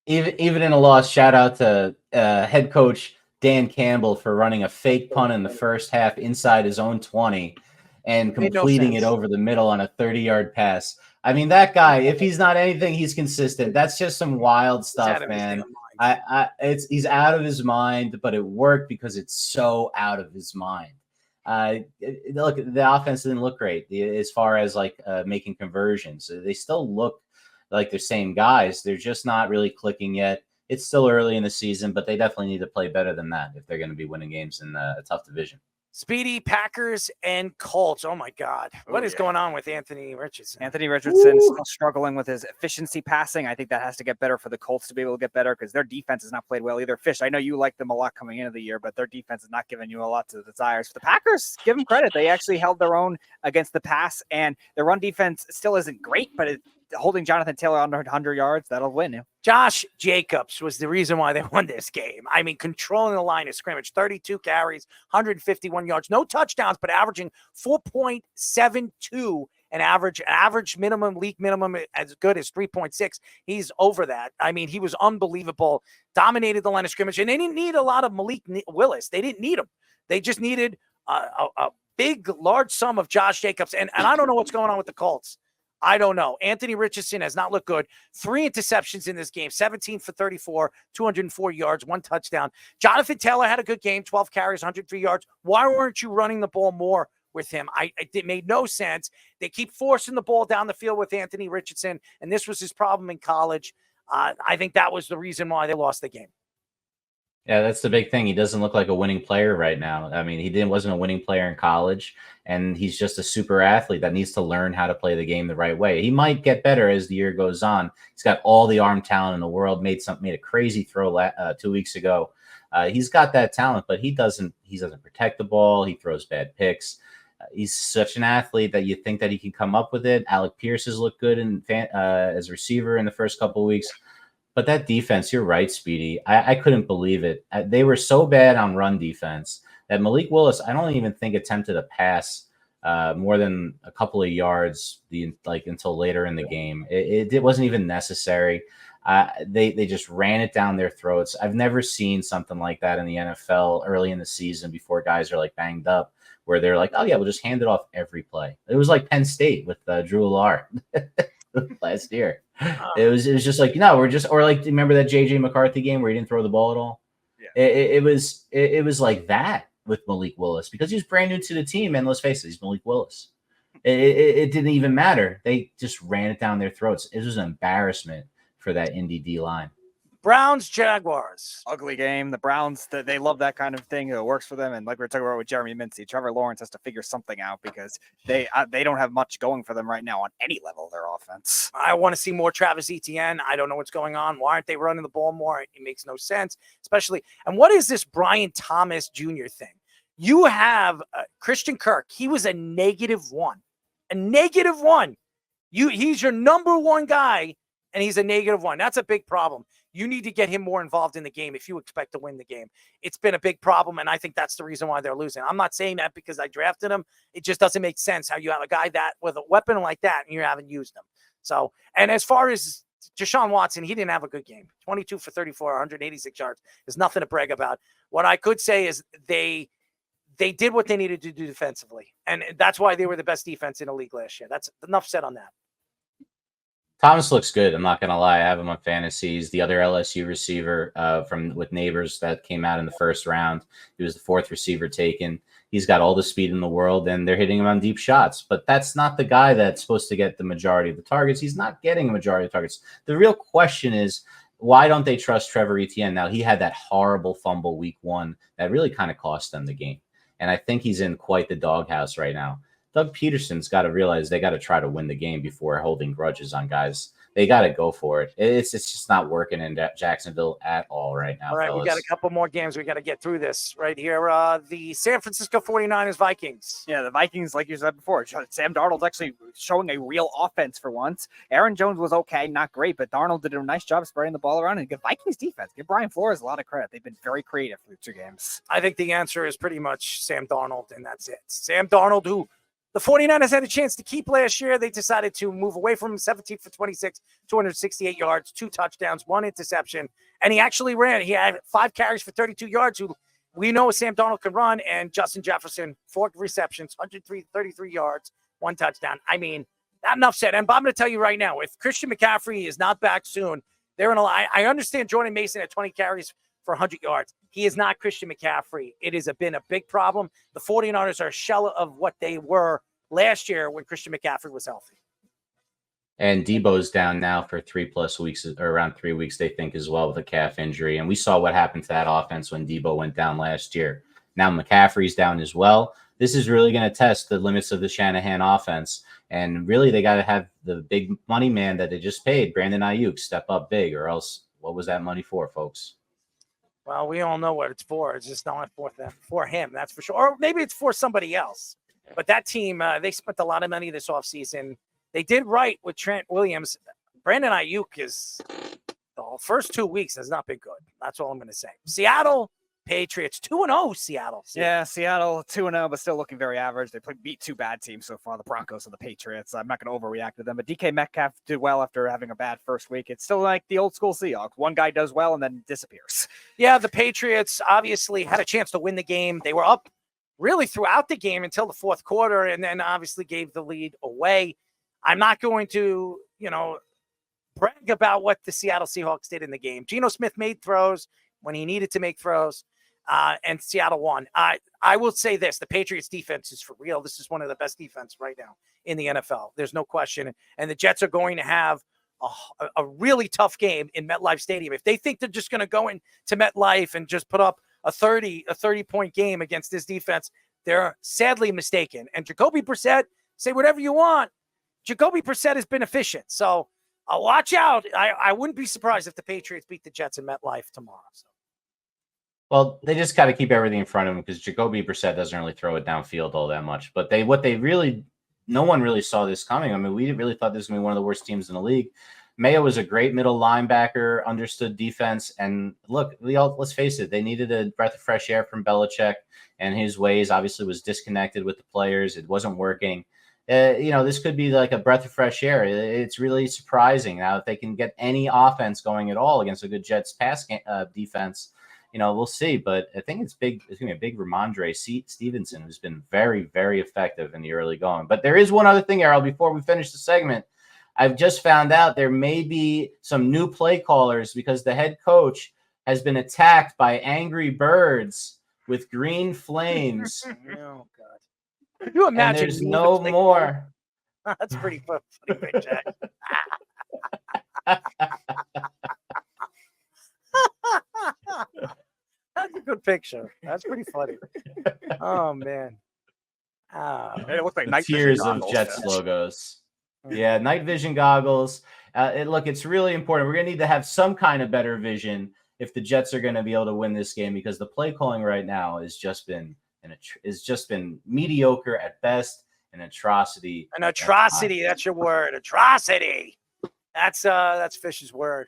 [SPEAKER 3] Even in a loss, shout out to head coach Dan Campbell for running a fake punt in the first half inside his own 20 and completing it over the middle on a 30-yard pass. I mean, that guy, if he's not anything, he's consistent. That's just some wild stuff, man. He's out of his mind, but it worked because it's so out of his mind. Look, the offense didn't look great as far as making conversions. They still look like they're same guys. They're just not really clicking yet. It's still early in the season, but they definitely need to play better than that if they're going to be winning games in a tough division.
[SPEAKER 1] Speedy, Packers and Colts. Oh, my God. What is going on with Anthony Richardson?
[SPEAKER 2] Anthony Richardson still struggling with his efficiency passing. I think that has to get better for the Colts to be able to get better because their defense has not played well either. Fish, I know you like them a lot coming into the year, but their defense is not giving you a lot to the desires. The Packers, give them credit. They actually held their own against the pass, and their run defense still isn't great, but holding Jonathan Taylor under 100 yards, that'll win.
[SPEAKER 1] Josh Jacobs was the reason why they won this game. I mean, controlling the line of scrimmage, 32 carries, 151 yards, no touchdowns, but averaging 4.72 an average minimum, league minimum as good as 3.6. He's over that. I mean, he was unbelievable, dominated the line of scrimmage, and they didn't need a lot of Malik Willis. They didn't need him. They just needed a big, large sum of Josh Jacobs, and I don't know what's going on with the Colts. I don't know. Anthony Richardson has not looked good. 3 interceptions in this game, 17 for 34, 204 yards, 1 touchdown. Jonathan Taylor had a good game, 12 carries, 103 yards. Why weren't you running the ball more with him? It made no sense. They keep forcing the ball down the field with Anthony Richardson, and this was his problem in college. I think that was the reason why they lost the game.
[SPEAKER 3] Yeah, that's the big thing. He doesn't look like a winning player right now. I mean, wasn't a winning player in college, and he's just a super athlete that needs to learn how to play the game the right way. He might get better as the year goes on. He's got all the arm talent in the world. Made a crazy throw 2 weeks ago. He's got that talent, but he doesn't protect the ball. He throws bad picks. He's such an athlete that you think that he can come up with it. Alec Pierce has looked good as a receiver in the first couple of weeks. But that defense, you're right, Speedy. I couldn't believe it. They were so bad on run defense that Malik Willis, I don't even think attempted a pass more than a couple of yards until later in the game. It wasn't even necessary. They just ran it down their throats. I've never seen something like that in the NFL early in the season before guys are like banged up, where they're like, oh yeah, we'll just hand it off every play. It was like Penn State with Drew Lollard last year. It was just like, or like, remember that JJ McCarthy game where he didn't throw the ball at all? Yeah. It was like that with Malik Willis because he's brand new to the team, and let's face it, he's Malik Willis. It didn't even matter. They just ran it down their throats. It was an embarrassment for that Indy D line.
[SPEAKER 1] Browns, Jaguars.
[SPEAKER 2] Ugly game. The Browns, they love that kind of thing. It works for them. And like we were talking about with Jeremy Mincy, Trevor Lawrence has to figure something out because they don't have much going for them right now on any level of their offense.
[SPEAKER 1] I want to see more Travis Etienne. I don't know what's going on. Why aren't they running the ball more? It makes no sense, especially. And what is this Brian Thomas Jr. thing? You have Christian Kirk. He was a -1. A -1. He's your number one guy, and he's a -1. That's a big problem. You need to get him more involved in the game if you expect to win the game. It's been a big problem, and I think that's the reason why they're losing. I'm not saying that because I drafted him. It just doesn't make sense how you have a guy that with a weapon like that and you haven't used him. So, and as far as Deshaun Watson, he didn't have a good game. 22 for 34, 186 yards. There's nothing to brag about. What I could say is they did what they needed to do defensively, and that's why they were the best defense in the league last year. That's enough said on that.
[SPEAKER 3] Thomas looks good. I'm not going to lie. I have him on fantasies. The other LSU receiver with Neighbors that came out in the first round. He was the 4th receiver taken. He's got all the speed in the world, and they're hitting him on deep shots. But that's not the guy that's supposed to get the majority of the targets. He's not getting a majority of the targets. The real question is, why don't they trust Trevor Etienne? Now, he had that horrible fumble week 1 that really kind of cost them the game. And I think he's in quite the doghouse right now. Doug Peterson's got to realize they got to try to win the game before holding grudges on guys. They got to go for it. It's just not working in Jacksonville at all right now.
[SPEAKER 1] All right,
[SPEAKER 3] fellas.
[SPEAKER 1] We got a couple more games. We got to get through this right here. The San Francisco 49ers Vikings.
[SPEAKER 2] Yeah, the Vikings, like you said before, Sam Darnold's actually showing a real offense for once. Aaron Jones was okay, not great, but Darnold did a nice job spreading the ball around. And the Vikings defense, give Brian Flores a lot of credit. They've been very creative through 2 games.
[SPEAKER 1] I think the answer is pretty much Sam Darnold, and that's it. Sam Darnold, who the 49ers had a chance to keep last year. They decided to move away from him. 17 for 26, 268 yards, 2 touchdowns, 1 interception. And he actually ran. He had 5 carries for 32 yards, who we know Sam Darnold can run. And Justin Jefferson, 4 receptions, 133 yards, 1 touchdown. I mean, not enough said. And I'm going to tell you right now, if Christian McCaffrey is not back soon, they're in a line. I understand Jordan Mason at 20 carries for 100 yards. He is not Christian McCaffrey. It has been a big problem. The 49ers are a shell of what they were last year when Christian McCaffrey was healthy.
[SPEAKER 3] And Debo's down now for 3+ weeks, or around 3 weeks, they think, as well, with a calf injury. And we saw what happened to that offense when Debo went down last year. Now McCaffrey's down as well. This is really going to test the limits of the Shanahan offense. And really, they got to have the big money man that they just paid, Brandon Ayuk, step up big, or else what was that money for, folks?
[SPEAKER 1] Well, we all know what it's for. It's just not for him, that's for sure. Or maybe it's for somebody else. But that team, they spent a lot of money this offseason. They did right with Trent Williams. Brandon Ayuk is the first 2 weeks has not been good. That's all I'm going to say. Seattle Patriots 2-0. Seattle.
[SPEAKER 2] Yeah, Seattle 2-0, but still looking very average. They beat 2 bad teams so far, the Broncos and the Patriots. I'm not going to overreact to them, but DK Metcalf did well after having a bad first week. It's still like the old school Seahawks. One guy does well and then disappears.
[SPEAKER 1] Yeah, the Patriots obviously had a chance to win the game. They were up really throughout the game until the 4th quarter, and then obviously gave the lead away. I'm not going to, brag about what the Seattle Seahawks did in the game. Geno Smith made throws when he needed to make throws, and Seattle won. I will say this, the Patriots defense is for real. This is one of the best defense right now in the NFL. There's no question. And the Jets are going to have a really tough game in MetLife Stadium. If they think they're just going to go into MetLife and just put up a 30-point game against this defense, they're sadly mistaken. And Jacoby Brissett, say whatever you want, Jacoby Brissett has been efficient. So watch out. I wouldn't be surprised if the Patriots beat the Jets in MetLife tomorrow. So.
[SPEAKER 3] Well, they just got to keep everything in front of him because Jacoby Brissett doesn't really throw it downfield all that much. But no one really saw this coming. I mean, we really thought this was going to be one of the worst teams in the league. Mayo was a great middle linebacker, understood defense. And look, let's face it, they needed a breath of fresh air from Belichick, and his ways obviously was disconnected with the players. It wasn't working. This could be like a breath of fresh air. It's really surprising. Now, if they can get any offense going at all against a good Jets pass defense, we'll see. But I think it's big. It's going to be a big Ramondre Stevenson, who's been very, very effective in the early going. But there is one other thing, Errol, before we finish the segment. I've just found out there may be some new play callers because the head coach has been attacked by angry birds with green flames.
[SPEAKER 1] Oh, God. Can you imagine?
[SPEAKER 3] And there's no more.
[SPEAKER 1] That's pretty funny, Big Jack. That's a good picture. That's pretty funny. Oh, man.
[SPEAKER 2] It looks like night
[SPEAKER 3] Tears
[SPEAKER 2] vision
[SPEAKER 3] of Jets logos. Yeah, night vision goggles. It's really important. We're going to need to have some kind of better vision if the Jets are going to be able to win this game, because the play calling right now has just been mediocre at best, an atrocity.
[SPEAKER 1] An atrocity. That's your word. Atrocity. That's Fish's word.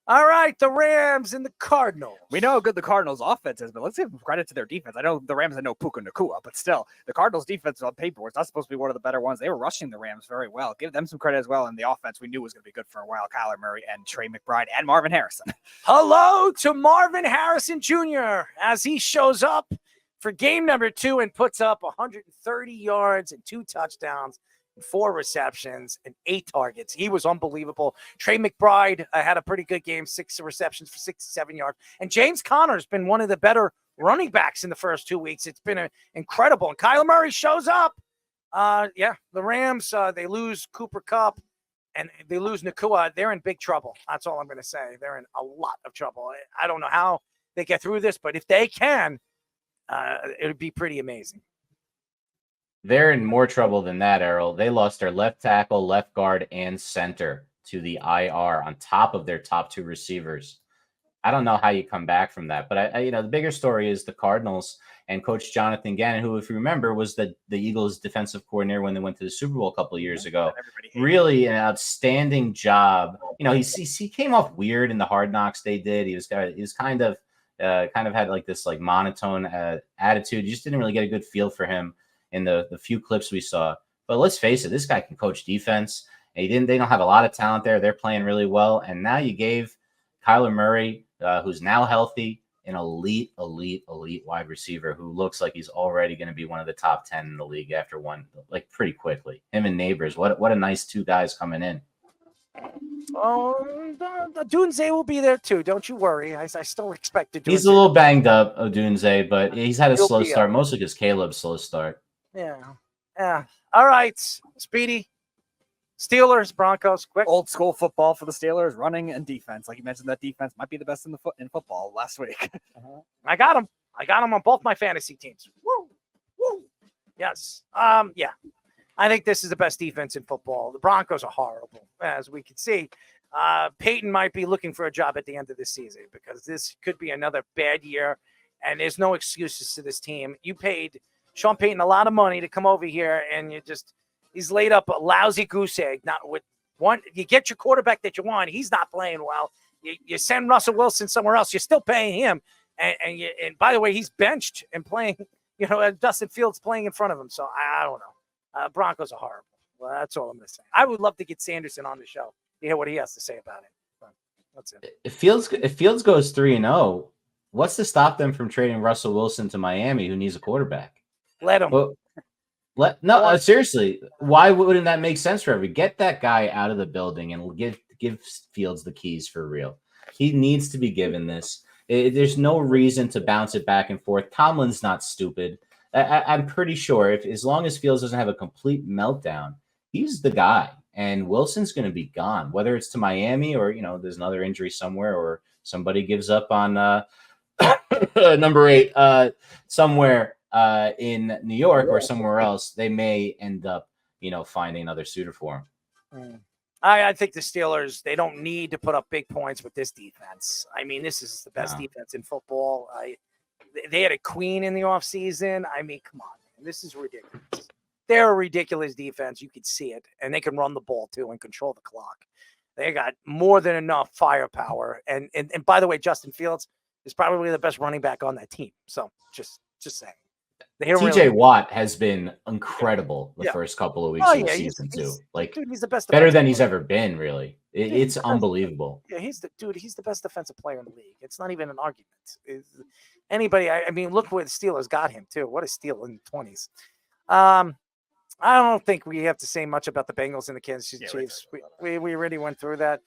[SPEAKER 1] All right, the Rams and the Cardinals.
[SPEAKER 2] We know how good the Cardinals' offense is, but let's give credit to their defense. I know the Rams had no Puka Nacua, but still, the Cardinals' defense on paper was not supposed to be one of the better ones. They were rushing the Rams very well. Give them some credit as well. And the offense we knew was going to be good for a while. Kyler Murray and Trey McBride and Marvin Harrison.
[SPEAKER 1] Hello to Marvin Harrison Jr. as he shows up for game number 2 and puts up 130 yards and 2 touchdowns. 4 receptions and 8 targets. He was unbelievable. Trey McBride had a pretty good game, 6 receptions for 67 yards. And James Conner's been one of the better running backs in the first 2 weeks. It's been incredible. And Kyler Murray shows up. The Rams, they lose Cooper Kupp and they lose Nacua. They're in big trouble. That's all I'm going to say. They're in a lot of trouble. I don't know how they get through this, but if they can, it would be pretty amazing.
[SPEAKER 3] They're in more trouble than that, Errol. They lost their left tackle, left guard, and center to the IR on top of their top 2 receivers. I don't know how you come back from that. But, the bigger story is the Cardinals and Coach Jonathan Gannon, who, if you remember, was the Eagles' defensive coordinator when they went to the Super Bowl a couple of years ago. Really an outstanding job. He came off weird in the Hard Knocks they did. He was kind of had like this like monotone attitude. You just didn't really get a good feel for him in the few clips we saw. But let's face it, this guy can coach defense. They don't have a lot of talent there. They're playing really well. And now you gave Kyler Murray, who's now healthy, an elite wide receiver who looks like he's already going to be one of the top 10 in the league after one, like pretty quickly. Him and Neighbors. What a nice 2 guys coming in.
[SPEAKER 1] Oh, Odunze will be there too. Don't you worry. I still expect to do.
[SPEAKER 3] He's a little banged up, Odunze, but he's had a slow start, mostly because Caleb's slow start.
[SPEAKER 1] Yeah. All right, Speedy. Steelers, Broncos, quick.
[SPEAKER 2] Old school football for the Steelers, running and defense. Like you mentioned, that defense might be the best in football last week.
[SPEAKER 1] I got him on both my fantasy teams. Woo. Yes. Yeah. I think this is the best defense in football. The Broncos are horrible, as we can see. Peyton might be looking for a job at the end of the season because this could be another bad year, and there's no excuses to this team. You paid Sean Payton a lot of money to come over here, and he's laid up a lousy goose egg. Not with one, you get your quarterback that you want. He's not playing well. You send Russell Wilson somewhere else. You're still paying him, and by the way, he's benched and playing. Dustin Fields playing in front of him. So I don't know. Broncos are horrible. Well, that's all I'm going to say. I would love to get Sanderson on the show to hear what he has to say about it. But that's it. If Fields
[SPEAKER 3] goes 3-0, what's to stop them from trading Russell Wilson to Miami, who needs a quarterback?
[SPEAKER 1] Let him.
[SPEAKER 3] Seriously, why wouldn't that make sense for everybody? Get that guy out of the building and give Fields the keys for real. He needs to be given this. There's no reason to bounce it back and forth. Tomlin's not stupid. I'm pretty sure as long as Fields doesn't have a complete meltdown, he's the guy. and Wilson's going to be gone, whether it's to Miami or, there's another injury somewhere or somebody gives up on number 8 somewhere in New York or somewhere else. They may end up, finding another suitor for him.
[SPEAKER 1] I think the Steelers, they don't need to put up big points with this defense. I mean, this is the best defense in football. They had a queen in the offseason. I mean, come on, man. This is ridiculous. They're a ridiculous defense. You could see it. And they can run the ball, too, and control the clock. They got more than enough firepower. And by the way, Justin Fields is probably the best running back on that team. So just saying.
[SPEAKER 3] TJ Watt has been incredible the first couple of weeks of the season, too.
[SPEAKER 1] Dude, he's the best.
[SPEAKER 3] Better than he's ever been, really. It's unbelievable.
[SPEAKER 1] Yeah, he's the best defensive player in the league. It's not even an argument. Anybody, I mean, look where the Steelers got him, too. What a steal in the 20s. I don't think we have to say much about the Bengals and the Kansas City Chiefs. We already went through that.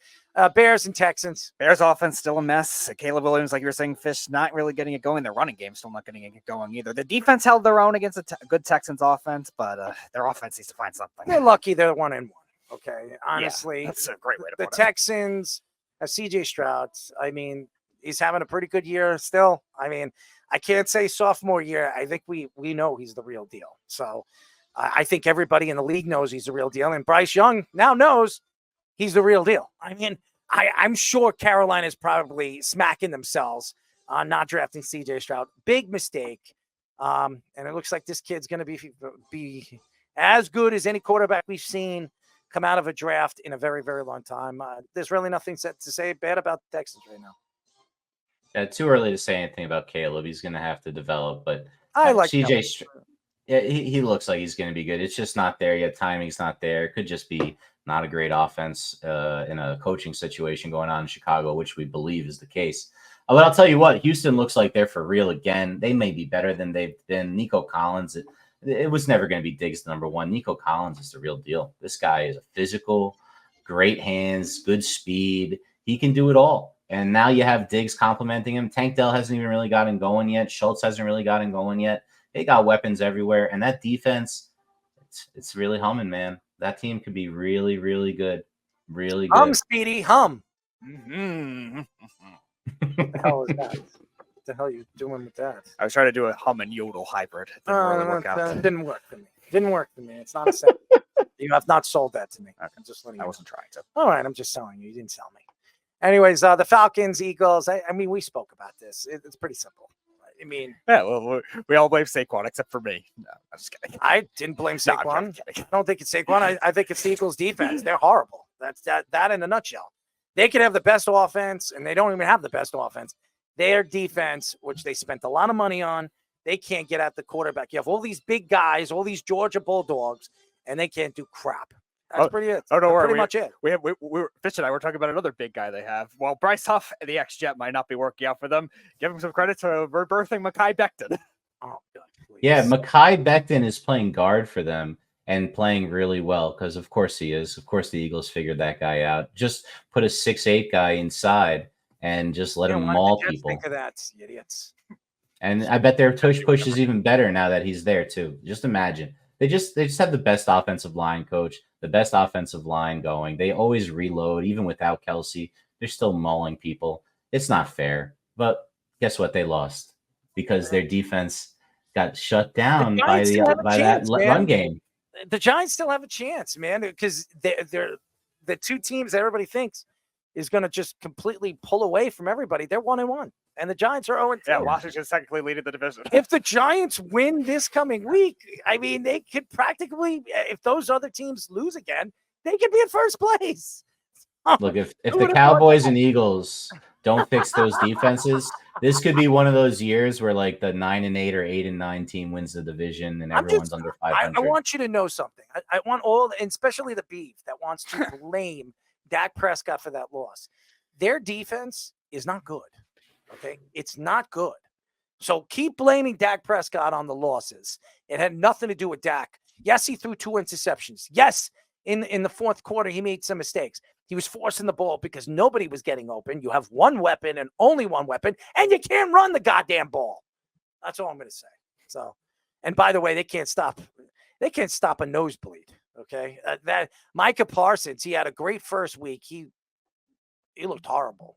[SPEAKER 1] Bears and Texans.
[SPEAKER 2] Bears offense still a mess. Caleb Williams, like you were saying, Fish, not really getting it going. Their running game still not getting it going either. The defense held their own against a good Texans offense, but their offense needs to find something.
[SPEAKER 1] They're lucky they're 1-1. Okay, honestly,
[SPEAKER 2] that's a great way to put it.
[SPEAKER 1] The Texans have C.J. Stroud. I mean, he's having a pretty good year still. I mean, I can't say sophomore year. I think we know he's the real deal. So I think everybody in the league knows he's the real deal. And Bryce Young now knows he's the real deal. I mean, I'm sure Carolina's probably smacking themselves on not drafting C.J. Stroud. Big mistake. And it looks like this kid's going to be as good as any quarterback we've seen come out of a draft in a very, very long time. There's really nothing to say bad about the Texans right now.
[SPEAKER 3] Yeah, too early to say anything about Caleb. He's going to have to develop, but
[SPEAKER 1] I like
[SPEAKER 3] CJ. Yeah, he looks like he's going to be good. It's just not there yet. Timing's not there. It could just be not a great offense in a coaching situation going on in Chicago, which we believe is the case. But I'll tell you what, Houston looks like they're for real again. They may be better than they've been. Nico Collins, it was never going to be Diggs number 1. Nico Collins is the real deal. This guy is a physical, great hands, good speed. He can do it all. And now you have Diggs complimenting him. Tank Dell hasn't even really gotten going yet. Schultz hasn't really gotten going yet. They got weapons everywhere. And that defense, it's really humming, man. That team could be really, really good. Really good.
[SPEAKER 1] Hum, Speedy, hum.
[SPEAKER 2] Mm-hmm.
[SPEAKER 1] What the hell is that? What the hell are you doing with that?
[SPEAKER 2] I was trying to do a hum and yodel hybrid. It didn't really work out.
[SPEAKER 1] It didn't work for me. It's not a set. You have not sold that to me.
[SPEAKER 2] Okay.
[SPEAKER 1] I'm just letting
[SPEAKER 2] I
[SPEAKER 1] you
[SPEAKER 2] wasn't trying to.
[SPEAKER 1] All right, I'm just selling you. You didn't sell me. Anyways, the Falcons, Eagles. I mean, we spoke about this. It's pretty simple. I mean,
[SPEAKER 2] yeah, well, we all blame Saquon except for me. No, I'm just kidding.
[SPEAKER 1] I didn't blame Saquon.
[SPEAKER 2] No, I'm kidding.
[SPEAKER 1] I don't think it's Saquon. I think it's the Eagles' defense. They're horrible. That's that in a nutshell. They could have the best offense, and they don't even have the best offense. Their defense, which they spent a lot of money on, they can't get at the quarterback. You have all these big guys, all these Georgia Bulldogs, and they can't do crap. That's pretty it.
[SPEAKER 2] Oh, don't worry.
[SPEAKER 1] Pretty much it.
[SPEAKER 2] We Fitch and I were talking about another big guy they have. While Bryce Huff, the ex-Jet, might not be working out for them, give him some credit to rebirthing Mekhi Becton.
[SPEAKER 1] Oh, God, please.
[SPEAKER 3] Yeah, Mekhi Becton is playing guard for them and playing really well because, of course, he is. Of course, the Eagles figured that guy out. Just put a 6'8" guy inside and just let him maul people.
[SPEAKER 1] Think of that, idiots.
[SPEAKER 3] And I bet their tush push is even better now that he's there, too. Just imagine. They just have the best offensive line coach, the best offensive line going. They always reload, even without Kelsey. They're still mauling people. It's not fair. But guess what? They lost because their defense got shut down by that run game.
[SPEAKER 1] The Giants still have a chance, man, because they're the two teams that everybody thinks is going to just completely pull away from everybody. They're 1-1. And the Giants are 0-2.
[SPEAKER 2] Yeah, Washington's technically leading the division.
[SPEAKER 1] If the Giants win this coming week, I mean, they could practically, if those other teams lose again, they could be in first place.
[SPEAKER 3] Look, if the Cowboys and Eagles don't fix those defenses, this could be one of those years where like the 9-8 or 8-9 team wins the division and everyone's under 500.
[SPEAKER 1] I want you to know something. I want all, and especially the beef that wants to blame Dak Prescott for that loss. Their defense is not good. Okay, it's not good. So keep blaming Dak Prescott on the losses. It had nothing to do with Dak. Yes, he threw 2 interceptions. Yes, in the fourth quarter, he made some mistakes. He was forcing the ball because nobody was getting open. You have one weapon and only one weapon, and you can't run the goddamn ball. That's all I'm going to say. So, and by the way, they can't stop a nosebleed. Okay, that Micah Parsons, he had a great first week. He looked horrible.